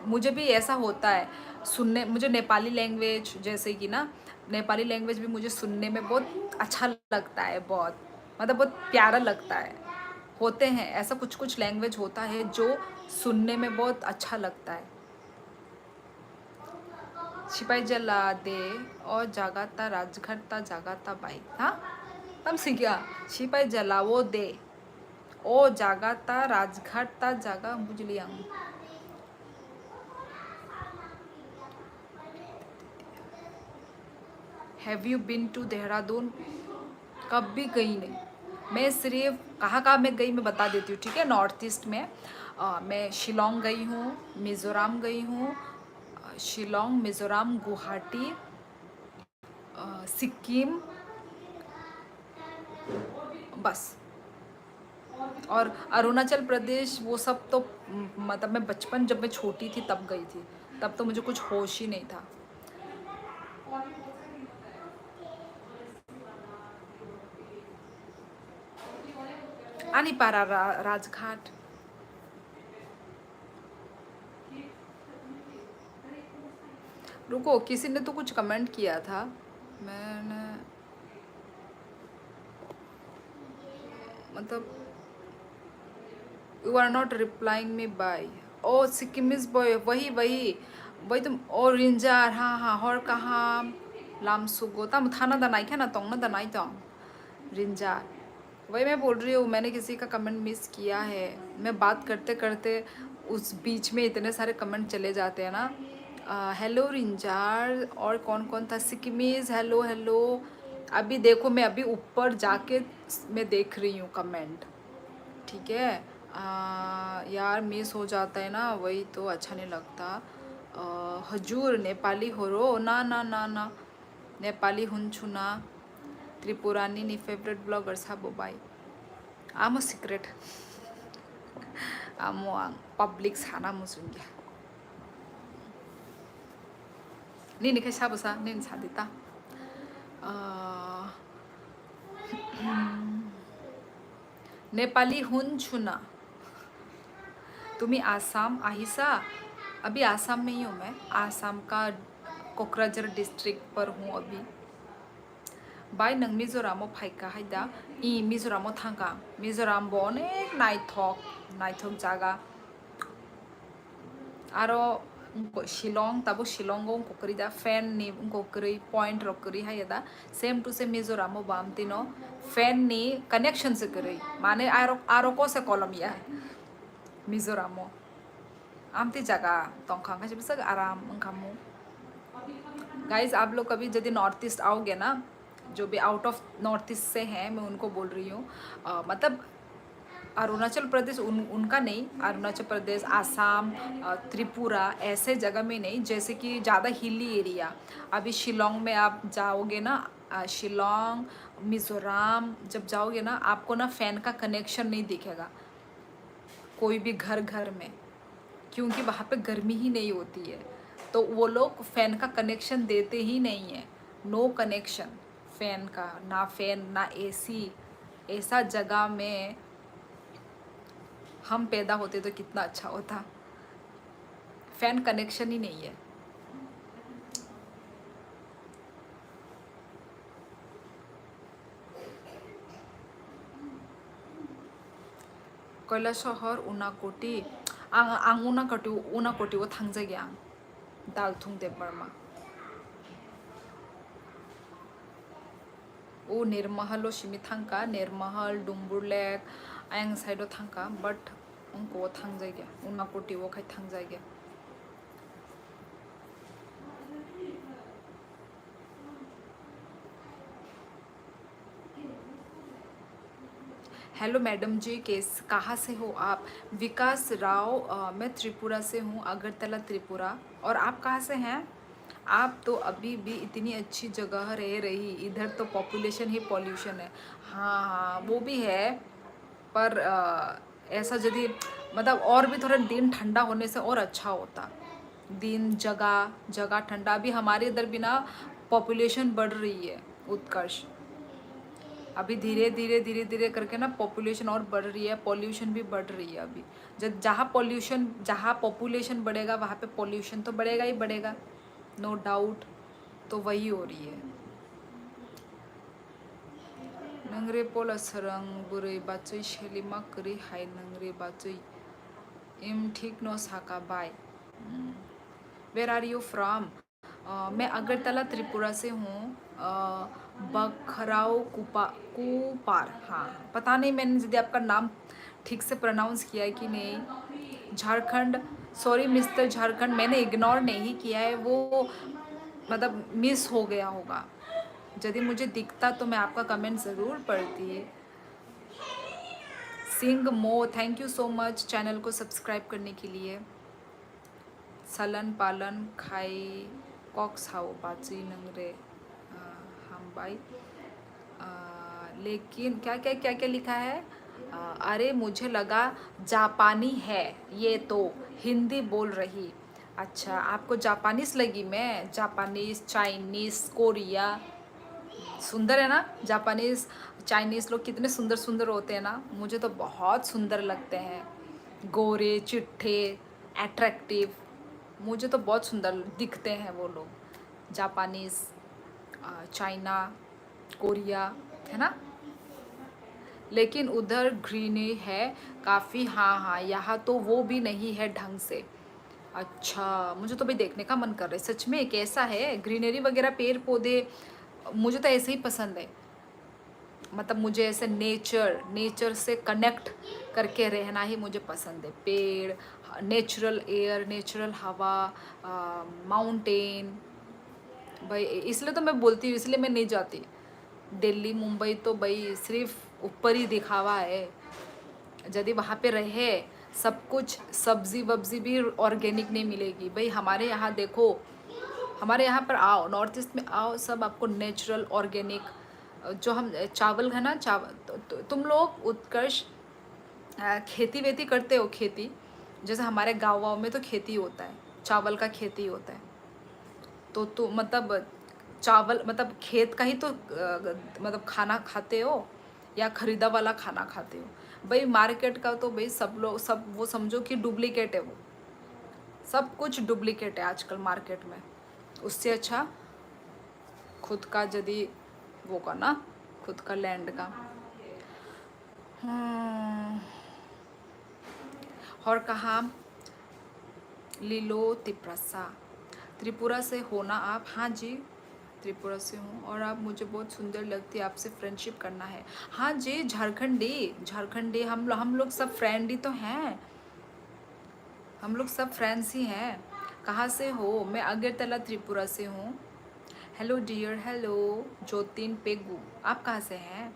S1: मुझे भी ऐसा होता है सुनने, मुझे नेपाली लैंग्वेज जैसे कि ना, नेपाली लैंग्वेज भी मुझे सुनने में बहुत अच्छा लगता है, बहुत मतलब बहुत प्यारा लगता है। होते हैं ऐसा कुछ कुछ लैंग्वेज होता है जो सुनने में बहुत अच्छा लगता है। सिपाही जला दे और जागाता राजघाटता जागाता बाई। हाँ तम सीखा सिपाही जलावो दे ओ जागाता राजघाटता जागा बुझलिया। Have you been to Dehradun? कभी गई नहीं। मैं सिर्फ कहाँ कहाँ मैं गई मैं बता देती हूँ, ठीक है। नॉर्थ ईस्ट में मैं शिलोंग गई हूँ, मिज़ोरम गई हूँ, शिलोंग मिज़ोरम गुवाहाटी सिक्किम, बस। और अरुणाचल प्रदेश वो सब तो मतलब मैं बचपन जब मैं छोटी थी तब गई थी, तब तो मुझे कुछ होश ही नहीं था। आ नहीं पा रहा राजघाट। रुको, किसी ने तो कुछ कमेंट किया था, मैंने मतलब you are not replying me bye. Oh Sikkimese boy, वही वही वही तुम। और रिंजार, हाँ हाँ, और कहाँ लामसुगो तम थाना दनाई क्या ना तोंग ना दनाई तोंग रिंजार। वही मैं बोल रही हूँ, मैंने किसी का कमेंट मिस किया है। मैं बात करते करते उस बीच में इतने सारे कमेंट चले जाते हैं ना। हेलो रिंजार, और कौन कौन था, सिक्किमीज, हेलो हेलो। अभी देखो, मैं अभी ऊपर जाके मैं देख रही हूँ कमेंट, ठीक है। यार मिस हो जाता है ना, वही तो अच्छा नहीं लगता। हजूर नेपाली हो रो ना ना ना ना, नेपाली हुन्छु ना। त्रिपुरानी नी फेवरेट ब्लॉगर साबो बाई। आमो सिक्रेट आमो आंग पब्लिक साना मुसुंग्या नी निखे साबो सा नी सादिता। नेपाली हुन्छु ना। तुम्ही आसाम आहिसा। अभी आसाम में ही हूँ मैं, आसाम का कोकराझार डिस्ट्रिक्ट पर हूँ अभी। बाय नंग मिजोरामो फाइका हाइदा इ मिजोरामो थांगा। मिजोराम बो अनेक नाइथक जागा। आरो उनको शिलोंग ताबो शिलोंगो उनको करी दा फैन नी उनको करी पॉइंट रो करी है यदा सेम टू सेम मिजोरामो बामतिनो फैन नी कनेक्शन से करी माने आरो को से कोलंबिया है मिजोरामो आमती जगह तोंखा का जब आराम उनकामो। गाइज आप लोग कभी यदि नॉर्थ ईस्ट आओगे ना, जो भी आउट ऑफ नॉर्थ ईस्ट से हैं, मैं उनको बोल रही हूँ, मतलब अरुणाचल प्रदेश उनका नहीं, अरुणाचल प्रदेश, आसाम, त्रिपुरा ऐसे जगह में नहीं, जैसे कि ज़्यादा हिली एरिया। अभी शिलोंग में आप जाओगे ना, शिलोंग मिज़ोरम जब जाओगे ना, आपको ना फ़ैन का कनेक्शन नहीं दिखेगा कोई भी घर घर में, क्योंकि वहाँ पे गर्मी ही नहीं होती है। तो वो लोग फ़ैन का कनेक्शन देते ही नहीं है, नो कनेक्शन फ़ैन का, ना फ़ैन ना एसी। ऐसा जगह में हम पैदा होते तो कितना अच्छा होता। फ़ैन कनेक्शन ही नहीं है। कैलाशहर उनाकोटी आं उनाकोटी वो थांजागे आं दालथुं देबरमा ओ निर्महल सिमी थांका निर्महल डुम्बुरलेक आं साइडो थांका बट उनको थांजागे उनाकोटी वो खाय थांजागे। हेलो मैडम जी, कहाँ से हो आप? विकास राव, मैं त्रिपुरा से हूँ, अगरतला त्रिपुरा। और आप कहाँ से हैं? आप तो अभी भी इतनी अच्छी जगह रह रही, इधर तो पॉपुलेशन ही पॉल्यूशन है। हाँ हाँ वो भी है, पर ऐसा यदि मतलब और भी थोड़ा दिन ठंडा होने से और अच्छा होता। दिन जगह जगह ठंडा, अभी हमारे इधर भी ना पॉपुलेशन बढ़ रही है उत्कर्ष। अभी धीरे धीरे करके ना पॉपुलेशन और बढ़ रही है, पॉल्यूशन भी बढ़ रही है। अभी जब जहाँ पॉपुलेशन बढ़ेगा वहाँ पे पॉल्यूशन तो बढ़ेगा ही बढ़ेगा, नो डाउट। तो वही हो रही है। नंगरे पोला सरंग बुरे बाचुई शेलिमा करी हाय नंगरे बाचुई इम ठीक नो साका बाय। Where are you from? मैं अगरतला त्रिपुरा से हूँ। बखराव कुपार, हाँ पता नहीं मैंने यदि आपका नाम ठीक से प्रोनाउंस किया है कि नहीं। झारखंड, सॉरी मिस्टर झारखंड, मैंने इग्नोर नहीं किया है, वो मतलब मिस हो गया होगा। यदि मुझे दिखता तो मैं आपका कमेंट ज़रूर पढ़ती। सिंह मो, thank you so much channel को सब्सक्राइब करने के लिए। सलन पालन खाई कॉक्स हाउ बाची नंगरे हम बाई। लेकिन क्या क्या क्या क्या लिखा है? अरे मुझे लगा जापानी है ये, तो हिंदी बोल रही। अच्छा आपको जापानीज लगी? मैं जापानीज, चाइनीज, कोरिया, सुंदर है ना? जापानीज़, चाइनीज़ लोग कितने सुंदर सुंदर होते हैं ना, मुझे तो बहुत सुंदर लगते हैं। गोरे, चिट्ठे, अट्रैक्टिव, मुझे तो बहुत सुंदर दिखते हैं वो लोग। जापानीज़, चाइना, कोरिया, है ना? लेकिन उधर ग्रीनरी है काफ़ी। हाँ हाँ, यहाँ तो वो भी नहीं है ढंग से। अच्छा, मुझे तो भी देखने का मन कर रहा है सच में, कैसा है ग्रीनरी वगैरह, पेड़ पौधे। मुझे तो ऐसे ही पसंद है, मतलब मुझे ऐसे नेचर नेचर से कनेक्ट करके रहना ही मुझे पसंद है। पेड़, नेचुरल एयर, नेचुरल हवा, माउंटेन। भाई इसलिए तो मैं बोलती हूँ, इसलिए मैं नहीं जाती दिल्ली मुंबई, तो भाई सिर्फ ऊपर ही दिखावा है। यदि वहाँ पे रहे सब कुछ, सब्जी वब्जी भी ऑर्गेनिक नहीं मिलेगी भाई। हमारे यहाँ देखो, हमारे यहाँ पर आओ, नॉर्थ ईस्ट में आओ, सब आपको नेचुरल ऑर्गेनिक। जो हम चावल है ना, चावल तुम लोग उत्कर्ष खेती वेती करते हो? खेती जैसे हमारे गाँव वाँव में तो खेती होता है, चावल का खेती होता है। तो मतलब चावल मतलब खेत का ही तो मतलब खाना खाते हो, या खरीदा वाला खाना खाते हो? भाई मार्केट का तो भाई सब लोग, सब वो समझो कि डुप्लीकेट है वो, सब कुछ डुप्लीकेट है आजकल मार्केट में। उससे अच्छा खुद का यदि वो करना, खुद का लैंड का। हम्म, और कहाँ? लीलो तिप्रसा, त्रिपुरा से हो ना आप? हाँ जी, त्रिपुरा से हूँ, और आप मुझे बहुत सुंदर लगती है, आपसे फ्रेंडशिप करना है। हाँ जी, झारखंडी, झारखंडी, हम लोग सब फ्रेंड ही तो हैं, हम लोग सब फ्रेंड्स ही हैं। कहाँ से हो? मैं अगरतला त्रिपुरा से हूँ। Hello dear, hello Jyotin Pegu, आप कहाँ से हैं?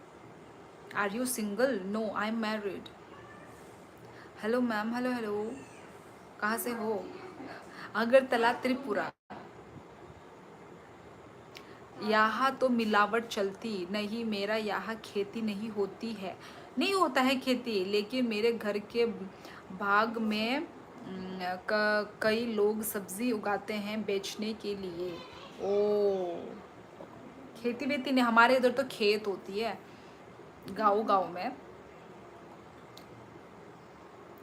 S1: Are you single? No, I am married. Hello ma'am, hello hello, कहाँ से हो? अगरतला त्रिपुरा। यहाँ तो मिलावट चलती नहीं, मेरा यहाँ खेती नहीं होती है। नहीं होता है खेती, लेकिन मेरे घर के बाग में कई लोग सब्जी उगाते हैं बेचने के लिए। ओ, खेती वेती नहीं, हमारे इधर तो खेत होती है गाँव गाँव में।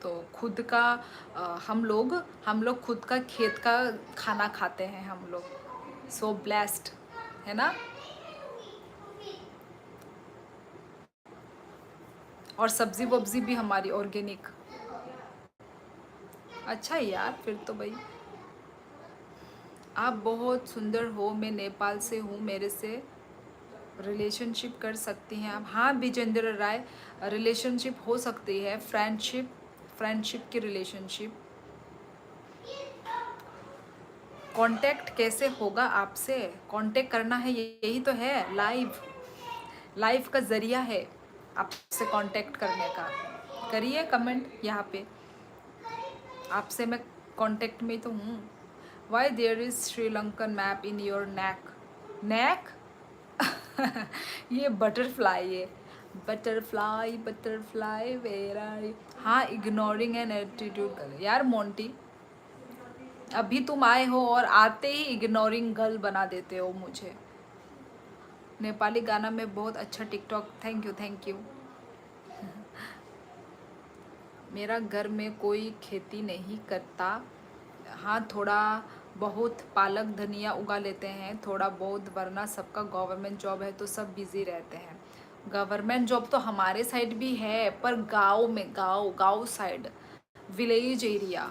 S1: तो खुद का हम लोग खुद का खेत का खाना खाते हैं हम लोग। सो ब्लेस्ड, है ना? और सब्जी वब्जी भी हमारी ऑर्गेनिक। अच्छा है यार, फिर तो भाई आप बहुत सुंदर हो। मैं नेपाल से हूँ, मेरे से रिलेशनशिप कर सकती हैं आप? हाँ विजेंद्र राय, रिलेशनशिप हो सकती है, फ्रेंडशिप, फ्रेंडशिप की रिलेशनशिप। कांटेक्ट कैसे होगा आपसे? कांटेक्ट करना है, यही तो है लाइव, लाइफ का ज़रिया है आपसे कांटेक्ट करने का। करिए कमेंट यहाँ पे, आपसे मैं कांटेक्ट में तो हूँ। Why there is Sri Lankan map in your neck? Neck? ये बटरफ्लाई है, butterfly butterfly where are you. हाँ, इग्नोरिंग एन एटीट्यूड कर यार मोंटी, अभी तुम आए हो और आते ही इग्नोरिंग गर्ल बना देते हो मुझे। नेपाली गाना में बहुत अच्छा TikTok, thank you thank you. मेरा घर में कोई खेती नहीं करता। हाँ, थोड़ा बहुत पालक धनिया उगा लेते हैं, थोड़ा बहुत, वरना सबका गवर्नमेंट जॉब है तो सब बिजी रहते हैं। गवर्नमेंट जॉब तो हमारे साइड भी है, पर गांव में, गांव गांव side, village area,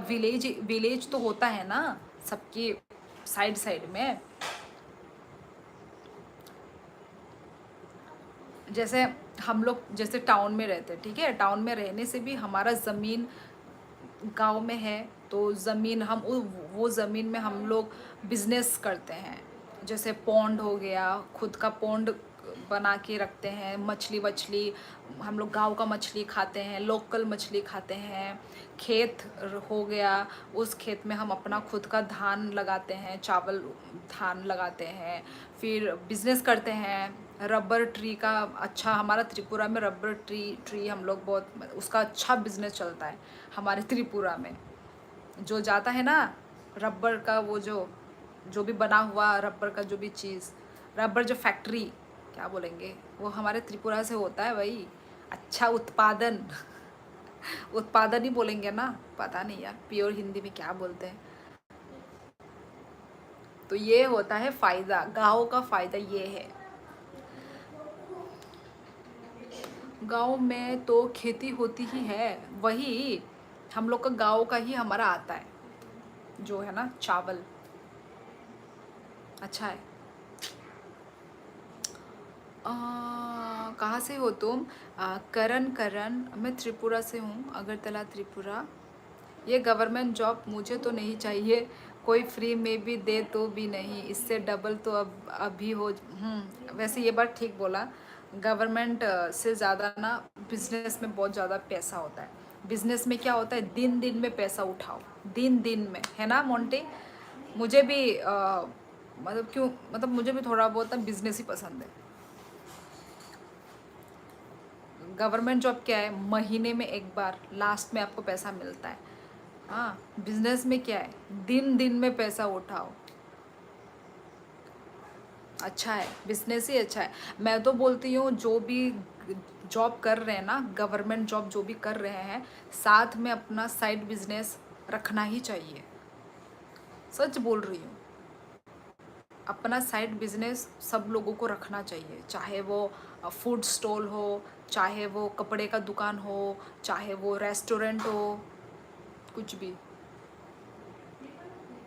S1: village village तो होता है ना सबकी साइड साइड में। जैसे हम लोग जैसे टाउन में रहते हैं, ठीक है, टाउन में रहने से भी हमारा ज़मीन गांव में है, तो ज़मीन हम वो ज़मीन में हम लोग बिजनेस करते हैं। जैसे पौंड हो गया, खुद का पौंड बना के रखते हैं, मछली वछली, हम लोग गांव का मछली खाते हैं, लोकल मछली खाते हैं। खेत हो गया, उस खेत में हम अपना खुद का धान लगाते हैं, चावल धान लगाते हैं। फिर बिजनेस करते हैं, रबर ट्री का, अच्छा हमारा त्रिपुरा में रबर ट्री हम लोग बहुत, उसका अच्छा बिजनेस चलता है हमारे त्रिपुरा में। जो जाता है ना रबर का, वो जो जो भी बना हुआ रबर का जो भी चीज़, रबर जो फैक्ट्री, क्या बोलेंगे, वो हमारे त्रिपुरा से होता है भाई। अच्छा उत्पादन उत्पादन ही बोलेंगे ना, पता नहीं यार प्योर हिंदी में क्या बोलते हैं। तो ये होता है फायदा, गाँव का फायदा ये है। गाँव में तो खेती होती ही है, वही हम लोग का गाँव का ही हमारा आता है, जो है ना चावल। अच्छा है। कहाँ से हो तुम? करण करण, मैं त्रिपुरा से हूँ, अगरतला त्रिपुरा। ये गवर्नमेंट जॉब मुझे तो नहीं चाहिए, कोई फ्री में भी दे तो भी नहीं, इससे डबल तो अब अभी हो। वैसे ये बात ठीक बोला, गवर्नमेंट से ज़्यादा ना बिजनेस में बहुत ज़्यादा पैसा होता है। बिजनेस में क्या होता है, दिन दिन में पैसा उठाओ, दिन दिन में, है ना मोंटे? मुझे भी मतलब क्यों, मतलब मुझे भी थोड़ा बहुत ना बिजनेस ही पसंद है। गवर्नमेंट जॉब क्या है, महीने में एक बार लास्ट में आपको पैसा मिलता है। हाँ, बिजनेस में क्या है, दिन दिन में पैसा उठाओ। अच्छा है, बिजनेस ही अच्छा है। मैं तो बोलती हूँ जो भी जॉब कर रहे हैं ना, गवर्नमेंट जॉब जो भी कर रहे हैं, साथ में अपना साइड बिजनेस रखना ही चाहिए। सच बोल रही हूँ, अपना साइड बिजनेस सब लोगों को रखना चाहिए, चाहे वो फूड स्टॉल हो, चाहे वो कपड़े का दुकान हो, चाहे वो रेस्टोरेंट हो, कुछ भी।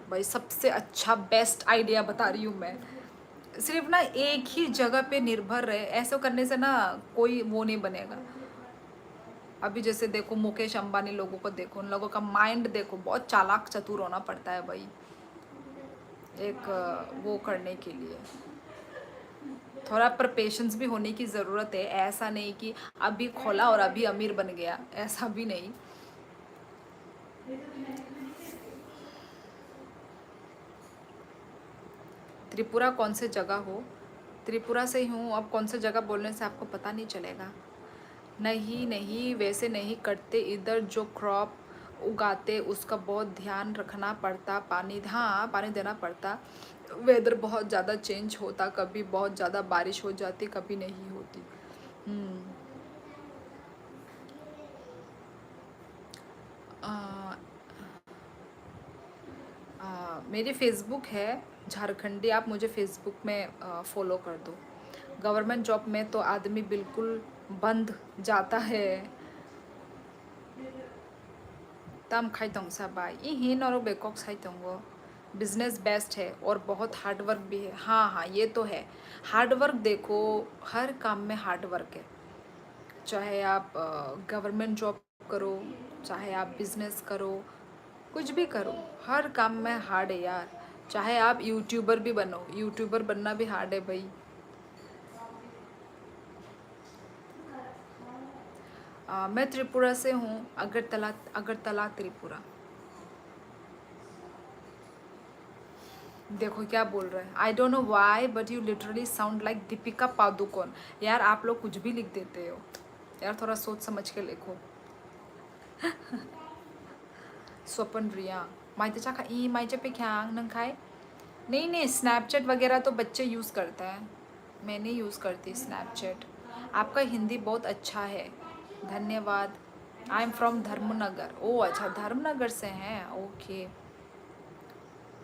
S1: भाई सबसे अच्छा बेस्ट आइडिया बता रही हूँ मैं। सिर्फ ना एक ही जगह पे निर्भर रहे, ऐसा करने से ना कोई वो नहीं बनेगा। अभी जैसे देखो मुकेश अंबानी लोगों को देखो, उन लोगों का माइंड देखो, बहुत चालाक चतुर होना पड़ता है भाई एक वो करने के लिए। थोड़ा पर पेशेंस भी होने की ज़रूरत है, ऐसा नहीं कि अभी खोला और अभी अमीर बन गया, ऐसा भी नहीं। त्रिपुरा कौन से जगह हो? त्रिपुरा से ही हूँ, अब कौन सा जगह बोलने से आपको पता नहीं चलेगा। नहीं नहीं, वैसे नहीं करते इधर, जो क्रॉप उगाते उसका बहुत ध्यान रखना पड़ता, पानी, हाँ पानी देना पड़ता। वेदर बहुत ज़्यादा चेंज होता, कभी बहुत ज़्यादा बारिश हो जाती, कभी नहीं होती। हम्म, आ, मेरी फेसबुक है झारखंडी, आप मुझे फेसबुक में फॉलो कर दो। गवर्नमेंट जॉब में तो आदमी बिल्कुल बंद जाता है। तम खाई तंग सा बाई ई हिन और बेकॉक साई तंगो। बिजनेस बेस्ट है और बहुत हार्ड वर्क भी है। हाँ हाँ, ये तो है। हार्ड वर्क देखो, हर काम में हार्ड वर्क है। चाहे आप गवर्नमेंट जॉब करो, चाहे आप बिजनेस करो, कुछ भी करो, हर काम में हार्ड है यार। चाहे आप यूट्यूबर भी बनो, यूट्यूबर बनना भी हार्ड है भाई। मैं त्रिपुरा से हूँ, अगरतला, अगरतला त्रिपुरा। देखो क्या बोल रहे हैं, I don't know why but you literally sound like Deepika Padukone. यार आप लोग कुछ भी लिख देते हो यार, थोड़ा सोच समझ के लिखो। स्वपन रिया, माइते चाखा ई माइचे पे ख्यांग नंग खाए। नहीं नहीं, स्नैपचैट वगैरह तो बच्चे यूज़ करते हैं, मैं नहीं यूज़ करती स्नैपचैट। आपका हिंदी बहुत अच्छा है, धन्यवाद। I am from Dharmanagar. ओ अच्छा, धर्मनगर से हैं, ओके।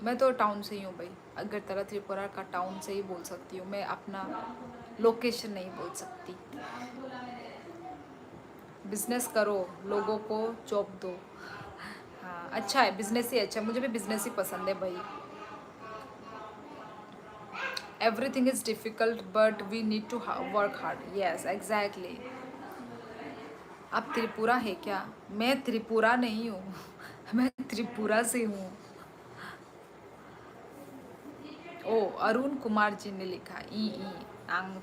S1: मैं तो टाउन से ही हूँ भाई, अगरतला त्रिपुरा का टाउन से ही बोल सकती हूँ मैं, अपना लोकेशन नहीं बोल सकती। बिजनेस करो, लोगों को जॉब दो। हाँ अच्छा है, बिजनेस ही अच्छा है, मुझे भी बिजनेस ही पसंद है भाई। Everything is difficult but we need to work hard, yes exactly. आप त्रिपुरा है क्या? मैं त्रिपुरा नहीं हूँ मैं त्रिपुरा से हूँ। ओ, अरुण कुमार जी ने लिखा ई आंग,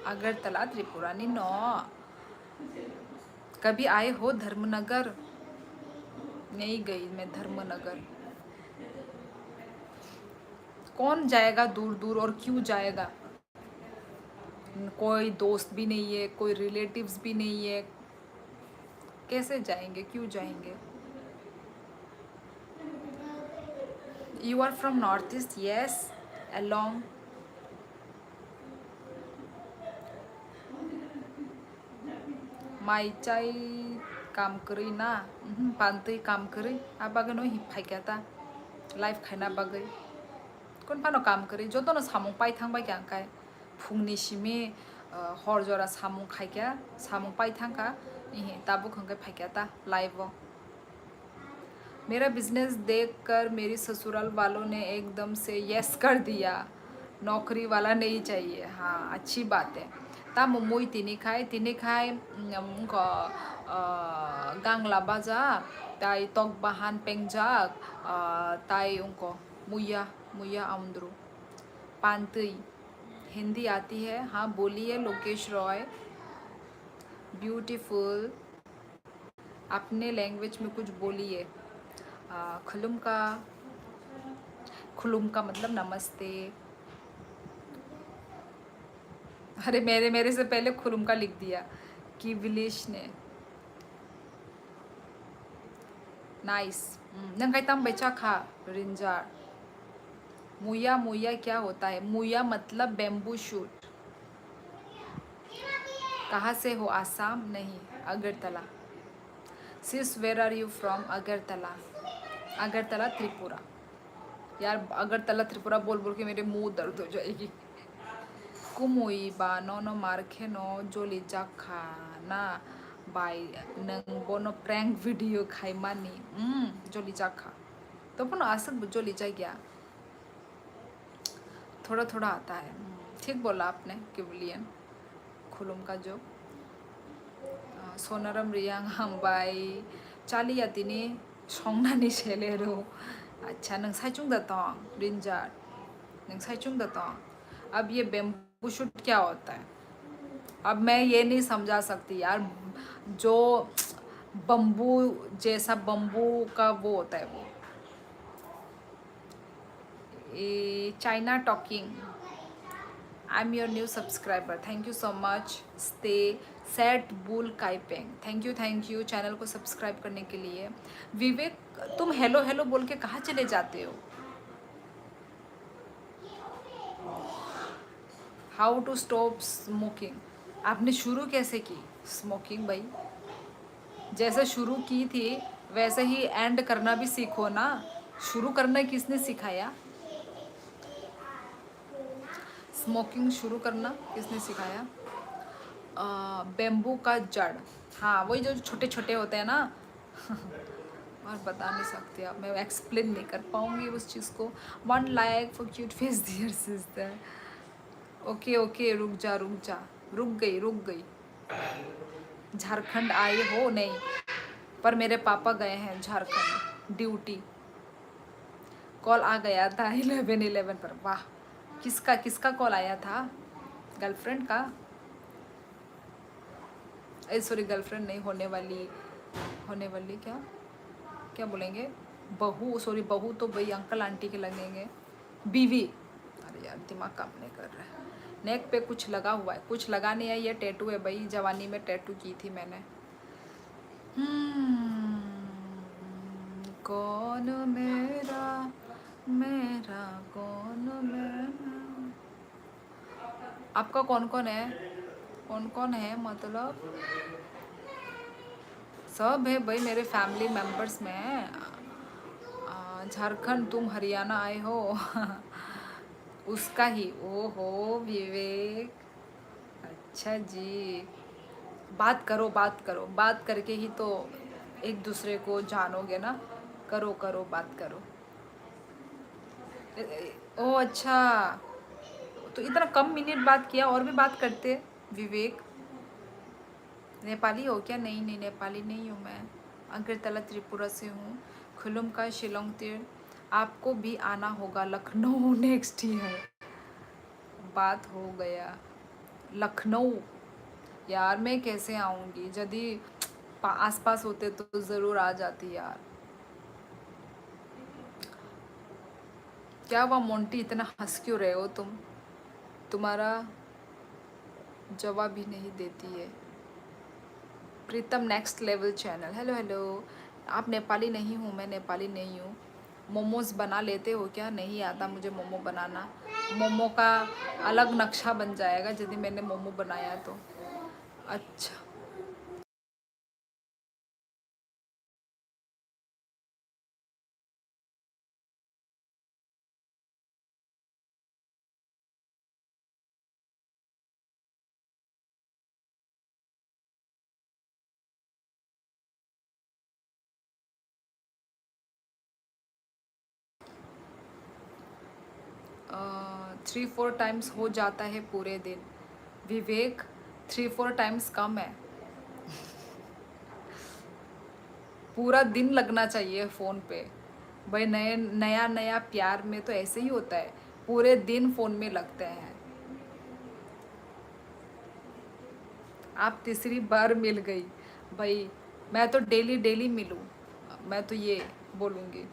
S1: अगरतला त्रिपुरा नी नो। कभी आए हो धर्मनगर? नहीं गई मैं धर्मनगर। कौन जाएगा दूर दूर, और क्यों जाएगा? कोई दोस्त भी नहीं है, कोई रिलेटिव्स भी नहीं है, कैसे जाएंगे, क्यों जाएंगे? You are from north east, yes, अलोंग। माइचाई काम करी ना पानतई काम करी आ बागै नो हिफायखाता लाइफ खायना बागै कोन फानो काम करी जो तो सामु पाई थांबाय क्या फुंनि सिमी हर जरा सामु खायख्या सामु पाई थांका इहे ताबु खंगे फायख्याता लाइव मेरा बिजनेस देखकर मेरी ससुराल वालों ने एकदम से यस कर दिया नौकरी वाला नहीं चाहिए हाँ अच्छी बात है ता मुमुई तिनी खाए उनको गांगला बाजा ताई तोक बहान पेंजाक ताई उनको मुया मुया आउंद्रू पांतई हिंदी आती है हाँ बोलिए लोकेश रॉय ब्यूटीफुल अपने लैंग्वेज में कुछ बोलिए खुलुम का मतलब नमस्ते अरे मेरे से पहले खुलुम का लिख दिया कि विलेश ने नाइस नंगाई तम बेचा खा रिंजार मुया मुया क्या होता है मुया मतलब बेम्बू शूट कहाँ से हो आसाम नहीं Agartala sis where are you from Agartala Agartala Tripura यार अगरतला त्रिपुरा बोल बोल के मेरे मुंह दर्द हो जाएगी कुमुई बा नो मार्के नो जोली जाखा ना बाय नंग बोनो प्रैंक वीडियो खाई मानी जोली जाखा तो पनो आसक जोली जा गया थोड़ा थोड़ा आता है ठीक बोला आपने किवलियन खुलुम का जो सोनाराम रियांग हांबाई चाली यातिनी संनानी सेलेरो अच्छा नंग साइचुंग दतों रिंजार नंग साइचुंग दतों अब ये बेम्बू शूट क्या होता है अब मैं ये नहीं समझा सकती यार जो बम्बू जैसा बम्बू का वो होता है वो China talking I am your new subscriber thank you so much स्टे सेट बुल काइपेंग थैंक यू चैनल को सब्सक्राइब करने के लिए विवेक तुम हेलो हेलो बोल के कहाँ चले जाते हो हाउ टू स्टॉप स्मोकिंग आपने शुरू कैसे की स्मोकिंग भाई जैसे शुरू की थी वैसे ही एंड करना भी सीखो ना शुरू करना किसने सिखाया स्मोकिंग शुरू करना किसने सिखाया बेम्बू का जड़ हाँ वही जो छोटे छोटे होते हैं ना और बता नहीं सकती आप मैं एक्सप्लेन नहीं कर पाऊँगी उस चीज़ को 1 like for cute face dear sister okay रुक गई झारखंड आए हो नहीं पर मेरे पापा गए हैं झारखंड ड्यूटी कॉल आ गया था 11 पर वाह किसका कॉल आया था गर्लफ्रेंड का सॉरी गर्लफ्रेंड नहीं होने वाली क्या बोलेंगे बहू तो भाई अंकल आंटी के लगेंगे बीवी अरे यार दिमाग काम नहीं कर रहा है नेक पे कुछ लगा हुआ है कुछ लगा नहीं है ये टैटू है भाई जवानी में टैटू की थी मैंने कौन मेरा कौन मेरा आपका कौन है मतलब सब है भाई मेरे फैमिली मेंबर्स में झारखंड तुम हरियाणा आए हो उसका ही ओहो विवेक अच्छा जी बात करो बात करके ही तो एक दूसरे को जानोगे ना करो बात करो ओ अच्छा तो इतना कम मिनट बात किया और भी बात करते विवेक नेपाली हो क्या नहीं नेपाली नहीं हूँ मैं अगरतला त्रिपुरा से हूँ खुलुम का शिलोंग तीर आपको भी आना होगा लखनऊ नेक्स्ट ईयर बात हो गया लखनऊ यार मैं कैसे आऊँगी यदि आसपास होते तो ज़रूर आ जाती यार क्या हुआ मोंटी इतना हंस क्यों रहे हो तुम्हारा जवाब भी नहीं देती है प्रीतम नेक्स्ट लेवल चैनल हेलो आप नेपाली नहीं हूँ मैं नेपाली नहीं हूँ मोमोज बना लेते हो क्या नहीं आता मुझे मोमो बनाना मोमो का अलग नक्शा बन जाएगा यदि मैंने मोमो बनाया तो अच्छा 3-4 टाइम्स हो जाता है पूरे दिन। विवेक, 3-4 टाइम्स कम है। पूरा दिन लगना चाहिए फ़ोन पे। भाई नया नया प्यार में तो ऐसे ही होता है, पूरे दिन फ़ोन में लगते हैं। आप तीसरी बार मिल गई। भाई मैं तो डेली डेली मिलूँ, मैं तो ये बोलूँगी।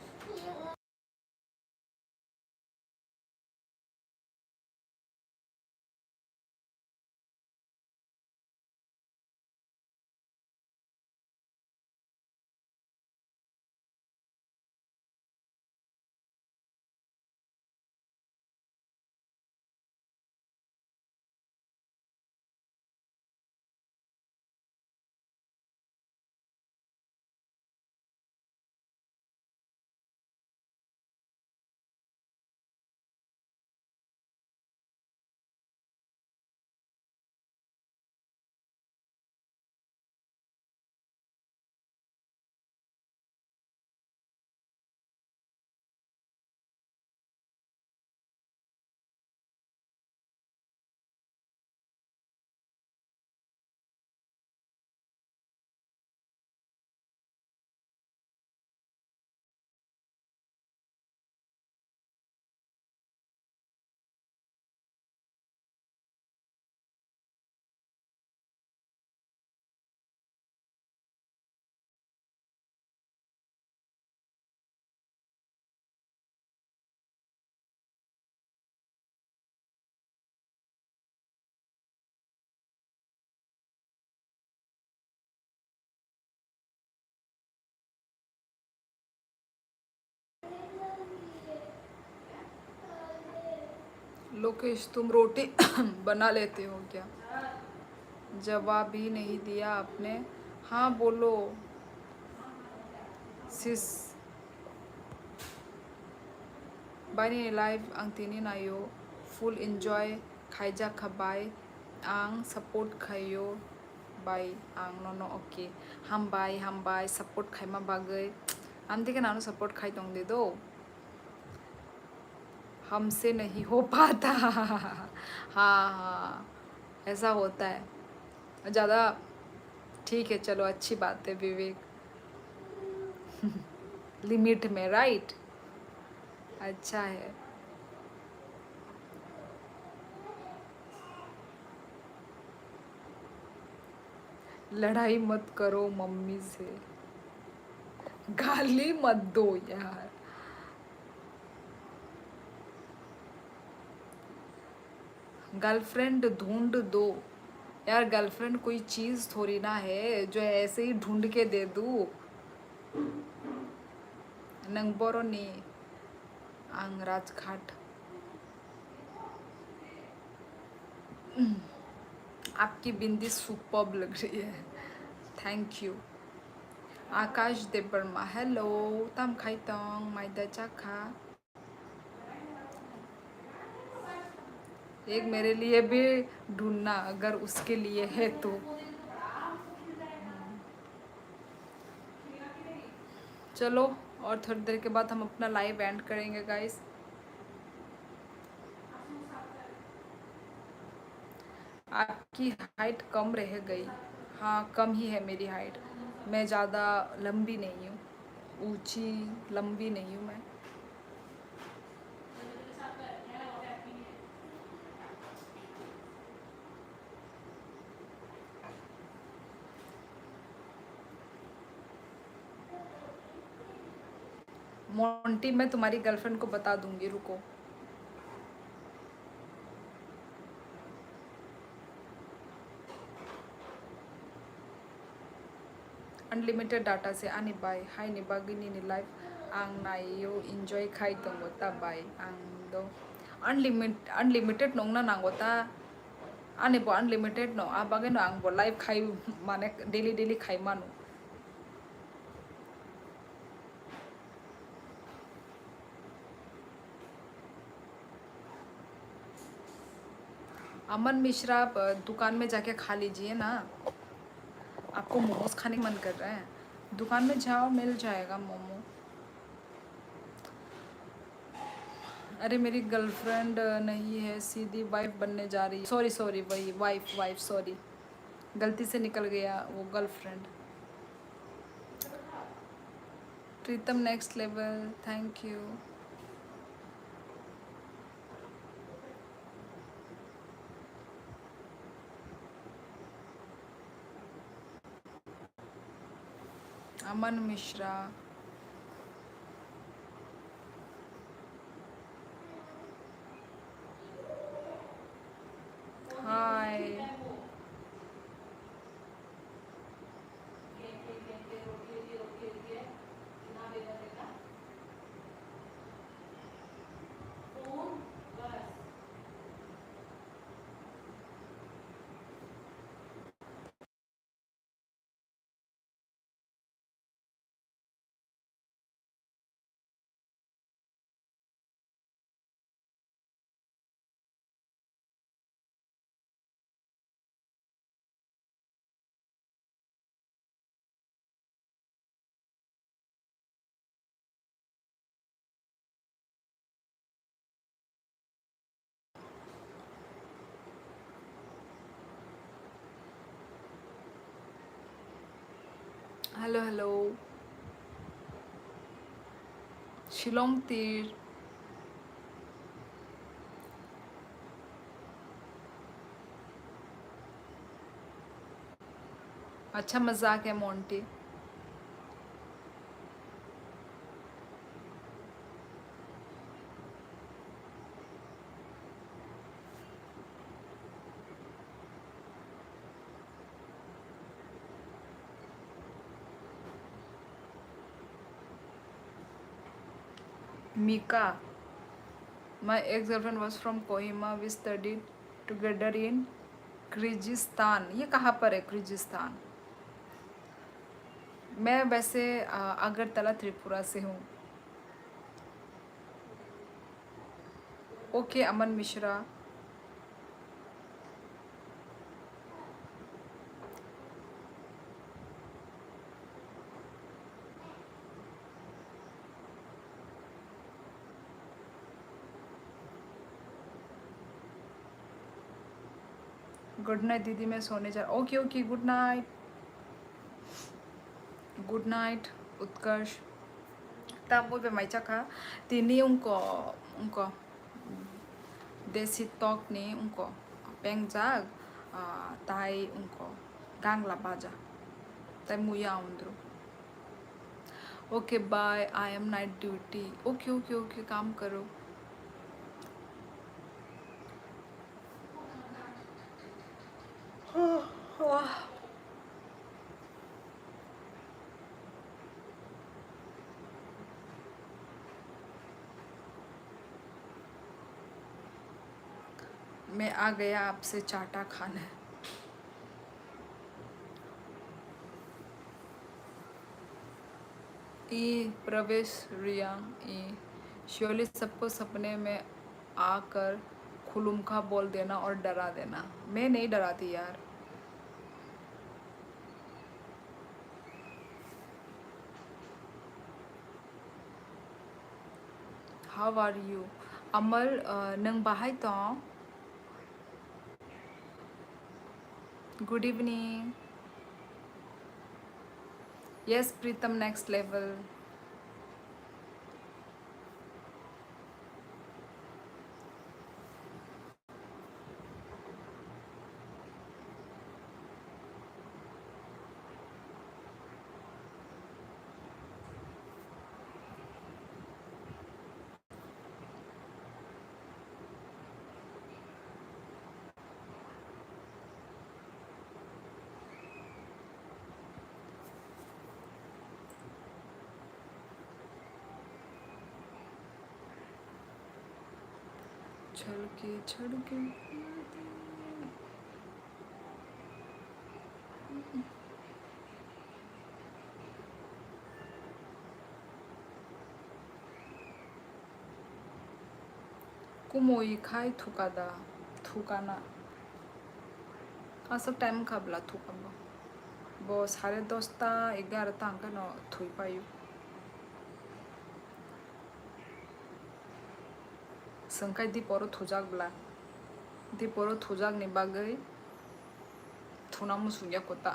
S1: लोकेश, तुम रोटी बना लेते हो क्या? जवाब ही नहीं दिया आपने। हाँ बोलो सिस। Bani live ang tinin ayo full enjoy khaija khabai ang support khayo by ang nono okay ham bai support खाइमा बागै हम देखे नानो support खाई तोंग दे दो हमसे नहीं हो पाता। हाँ हाँ ऐसा होता है ज़्यादा। ठीक है चलो अच्छी बात है विवेक। लिमिट में राइट। अच्छा है। लड़ाई मत करो मम्मी से, गाली मत दो यार। गर्लफ्रेंड ढूंढ दो यार। गर्लफ्रेंड कोई चीज़ थोड़ी ना है जो ऐसे ही ढूंढ के दे दूँ। नंगबोरो नी आंग राजघाट। आपकी बिंदी सुपर्ब लग रही है। Thank you. Akash Debbarma hello तम खाइतोंग माइदा चाखा। एक मेरे लिए भी ढूंढना अगर उसके लिए है तो। चलो और थोड़ी देर के बाद हम अपना लाइव एंड करेंगे गाइस। आपकी हाइट कम रह गई। हाँ कम ही है मेरी हाइट। मैं ज़्यादा लंबी नहीं हूँ, ऊंची लंबी नहीं हूँ मैं। मोंटी मैं तुम्हारी गर्लफ्रेंड को बता दूंगी, रुको। अनलिमिटेड डाटा से आनी बाय हाय नि बागैनि नि लाइफ आं नायो इन्जय खाई दंगता बाय आं दो अनलिमिटेड नंगना नांगोता आने बो अनलिमिटेड नो आ बागै नो आं बो लाइव खाई माने डेली डेली खाई मानो। अमन मिश्रा आप दुकान में जाके खा लीजिए ना। आपको मोमोज खाने का मन कर रहा है, दुकान में जाओ मिल जाएगा मोमो। अरे मेरी गर्लफ्रेंड नहीं है, सीधी वाइफ बनने जा रही है। सॉरी सॉरी, वही वाइफ वाइफ, सॉरी गलती से निकल गया वो girlfriend. Pritam next level, thank you. Aman Mishra, hi. Hello hello, Shillong Teer. अच्छा मजाक है Monty. Mika, my ex girlfriend was from Kohima, we studied together in Kyrgyzstan. ये कहाँ पर है किर्गिस्तान? मैं वैसे अगरतला त्रिपुरा से हूँ। Okay Aman Mishra. Good night दीदी, मैं सोने जा। Okay okay, good night. Good night Utkarsh. Tapos may tsaka tini ungko ungko desi tok ni ungko pengjag tai ungko gang labaja tai muya undro. Okay bye, I am night duty. Okay okay okay, काम करो। वाह, मैं आ गया आपसे चाटा खाने। ई प्रवेश रिया ई श्योरली सबको सपने में आकर खुलुमखा बोल देना और डरा देना। मैं नहीं डराती यार। How are you? अमल नंग बाहाय तो। Good evening. यस प्रीतम नेक्स्ट लेवल। छड़के कुमोई खाई थुकादा थुकाना। हाँ सब टाइम खाबला थुकाबो। बो 10:30 11 angka no Thuy पायु। sengkai di poro thujak bla di poro thujak ni bagai thuna musunya kota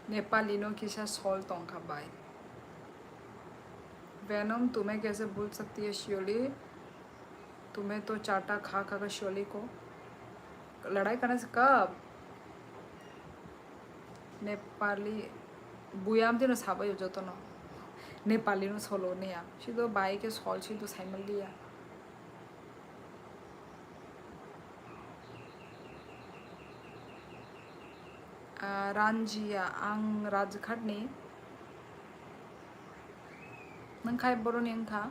S1: नेपालिनों की सा सॉल तोंका बाई वेनम तुम्हें कैसे भूल सकती है शियोली तुम्हें तो चाटा खा खा कर शियोली को लड़ाई करने से कब नेपाली बुयाम दिन साबा हो जाता ना नेपाली नो सोलो ने या शिदो बाई के सॉल शिदो साइमल लिया रांजिया आंग राजघाट ने नंखाय बरो ने नंखा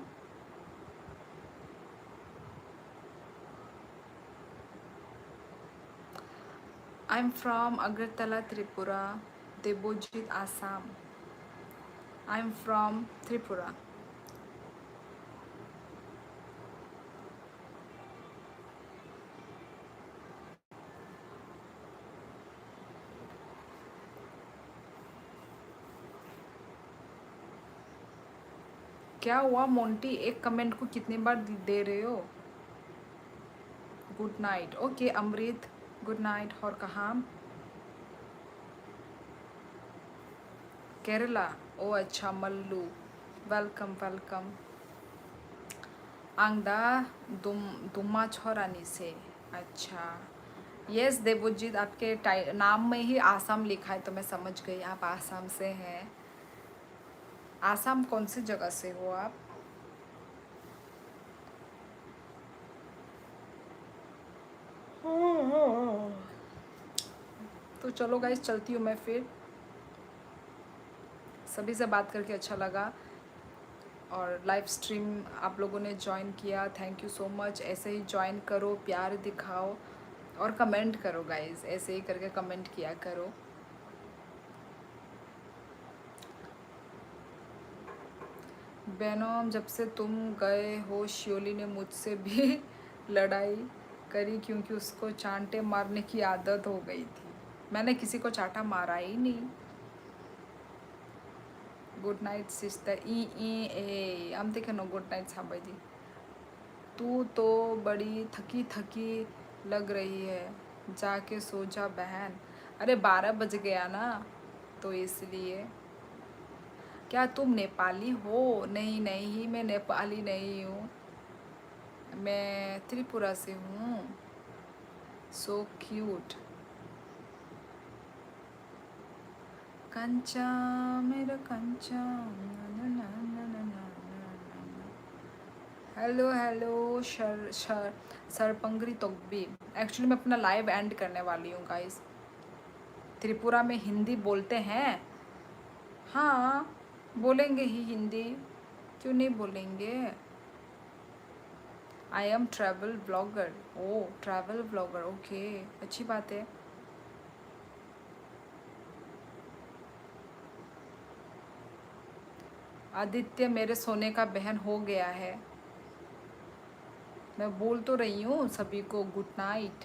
S1: I'm from Agartala, Tripura, Debojit, Assam. I'm from Tripura. क्या हुआ मोंटी एक कमेंट को कितनी बार दे रहे हो गुड नाइट ओके अमृत गुड नाइट और कहाँ केरला ओ अच्छा मल्लू वेलकम वेलकम आंगदा दुम्मा छोरानी से अच्छा यस देवजीत आपके नाम में ही आसाम लिखा है तो मैं समझ गई आप आसाम से हैं आसाम कौन सी जगह से हो आप तो चलो गाइस चलती हूँ मैं फिर सभी से बात करके अच्छा लगा और लाइव स्ट्रीम आप लोगों ने ज्वाइन किया थैंक यू सो मच ऐसे ही ज्वाइन करो प्यार दिखाओ और कमेंट करो गाइस ऐसे ही करके कमेंट किया करो बेनोम जब से तुम गए हो शियोली ने मुझसे भी लड़ाई करी क्योंकि उसको चांटे मारने की आदत हो गई थी मैंने किसी को चांटा मारा ही नहीं गुड नाइट सिस्टर ई ए हम देखे नो गुड नाइट साबाई जी तू तो बड़ी थकी थकी लग रही है जाके सो जा बहन अरे 12 बज गया ना तो इसलिए क्या तुम नेपाली हो नहीं नहीं मैं नेपाली नहीं हूँ मैं त्रिपुरा से हूँ सो क्यूट कंचा मेरा कंचा हेलो हेलो सरपंगरी तोकबी एक्चुअली मैं अपना लाइव एंड करने वाली हूँ गाइस त्रिपुरा में हिंदी बोलते हैं हाँ बोलेंगे ही हिंदी क्यों नहीं बोलेंगे I am travel blogger oh travel blogger okay अच्छी बात है आदित्य मेरे सोने का बहन हो गया है मैं बोल तो रही हूँ सभी को good night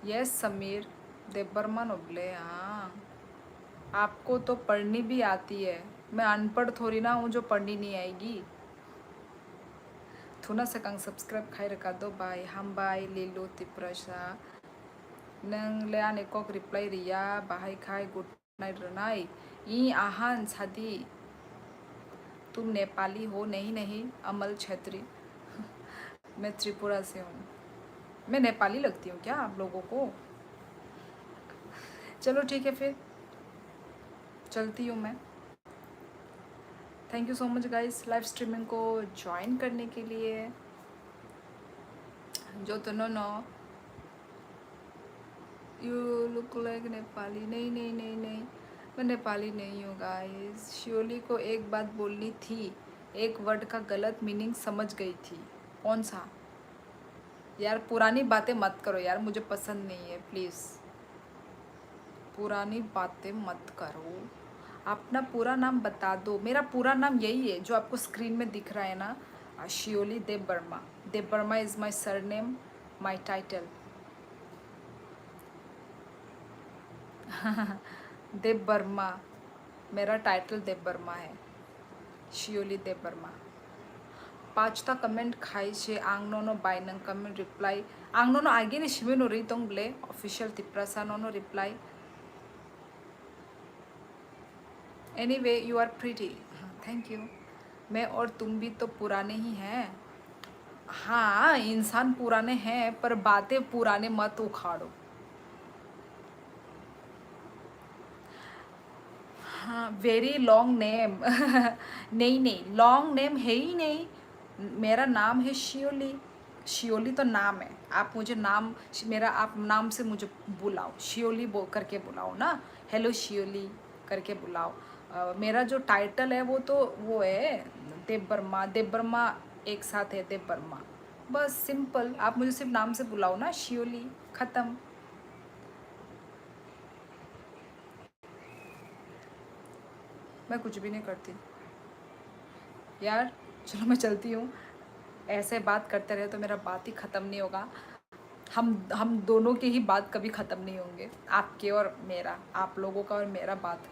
S1: yes Samir Debbarman ओबले हाँ आपको तो पढ़नी भी आती है मैं अनपढ़ थोड़ी ना हूँ जो पढ़नी नहीं आएगी थुना सकंग सब्सक्राइब खाई रखा दो बाय हम बाय ले लो तिप्रसा नंग ले आने को रिप्लाई रिया बाहाई खाई गुड नाइट रनाई ई आहान सादी तुम नेपाली हो नहीं नहीं अमल छेत्री मैं त्रिपुरा से हूँ मैं नेपाली लगती हूँ क्या आप लोगों को चलो ठीक है फिर चलती हूँ मैं thank you so much guys live streaming को ज्वाइन करने के लिए जो तो no you look like Nepali नहीं नहीं नहीं नहीं मैं नेपाली नहीं हूँ गाइस शियोली को एक बात बोलनी थी एक वर्ड का गलत मीनिंग समझ गई थी कौन सा यार पुरानी बातें मत करो यार मुझे पसंद नहीं है प्लीज़ पुरानी बातें मत करो अपना पूरा नाम बता दो। मेरा पूरा नाम यही है जो आपको स्क्रीन में दिख रहा है ना, Shioli Dev Varma. Dev Varma is my surname, my title. Dev Varma मेरा टाइटल देव वर्मा है, शियोली देव वर्मा। 5टा कमेंट खाई छे आंगनोनो बाइनंग कमेंट रिप्लाई आंगनोनो आगे ने शिमेनो रितोंग ब्ले ऑफिशियल तिप्रासा नोनो reply anyway you are pretty. Thank you. मैं और तुम भी तो पुराने ही हैं। हाँ, इंसान पुराने हैं पर बातें पुराने मत उखाड़ो। हाँ, वेरी लॉन्ग नेम। नहीं नहीं, लॉन्ग नेम है ही नहीं। मेरा नाम है शियोली। शियोली तो नाम है। आप मुझे नाम, मेरा आप नाम से मुझे बुलाओ, शियोली बोल करके बुलाओ ना। हेलो शियोली करके बुलाओ। मेरा जो टाइटल है वो तो वो है देव वर्मा। देव वर्मा एक साथ है, देव वर्मा। बस सिंपल, आप मुझे सिर्फ नाम से बुलाओ ना, शियोली, ख़त्म। मैं कुछ भी नहीं करती यार। चलो मैं चलती हूँ। ऐसे बात करते रहे तो मेरा बात ही ख़त्म नहीं होगा। हम दोनों के ही बात कभी ख़त्म नहीं होंगे, आपके और मेरा, आप लोगों का और मेरा बात।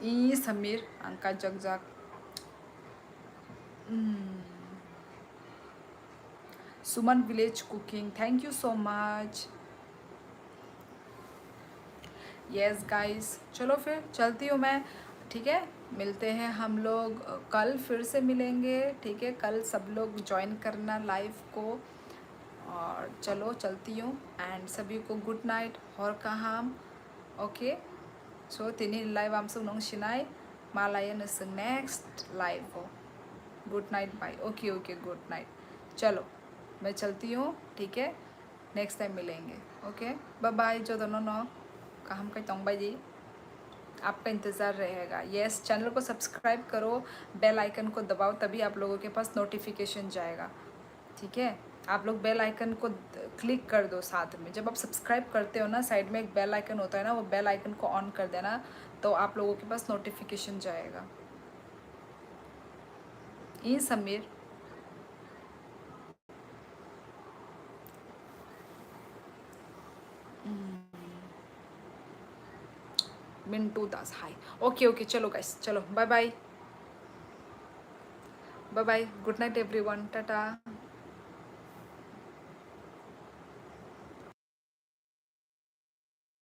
S1: ई समीर अंका जगजाक। Suman village cooking, thank you so much. Yes guys, चलो फिर चलती हूँ मैं। ठीक है, मिलते हैं हम लोग कल, फिर से मिलेंगे। ठीक है, कल सब लोग ज्वाइन करना लाइव को। और चलो चलती हूँ, एंड सभी को गुड नाइट और कहाम। ओके, सो तिनी लाइव आमसे उनों शिनाई मालाया नसंग नेक्स्ट लाइव हो। Good night, bye. Okay okay, good night. चलो मैं चलती हूँ। ठीक है, नेक्स्ट टाइम मिलेंगे। Okay, bye bye. जो दोनों नो काम का तोंग बाई जी, आपका इंतज़ार रहेगा। यस, चैनल को सब्सक्राइब करो, बेल आइकन को दबाओ, तभी आप लोगों के पास नोटिफिकेशन जाएगा। ठीक है, आप लोग बेल आइकन को क्लिक कर दो साथ में। जब आप सब्सक्राइब करते हो ना, साइड में एक बेल आइकन होता है ना, वो बेल आइकन को ऑन कर देना, तो आप लोगों के पास नोटिफिकेशन जाएगा। ई Sameer Mintu Das, hi. Okay okay, चलो गाइस, चलो bye bye. Bye bye, good night everyone, Tata.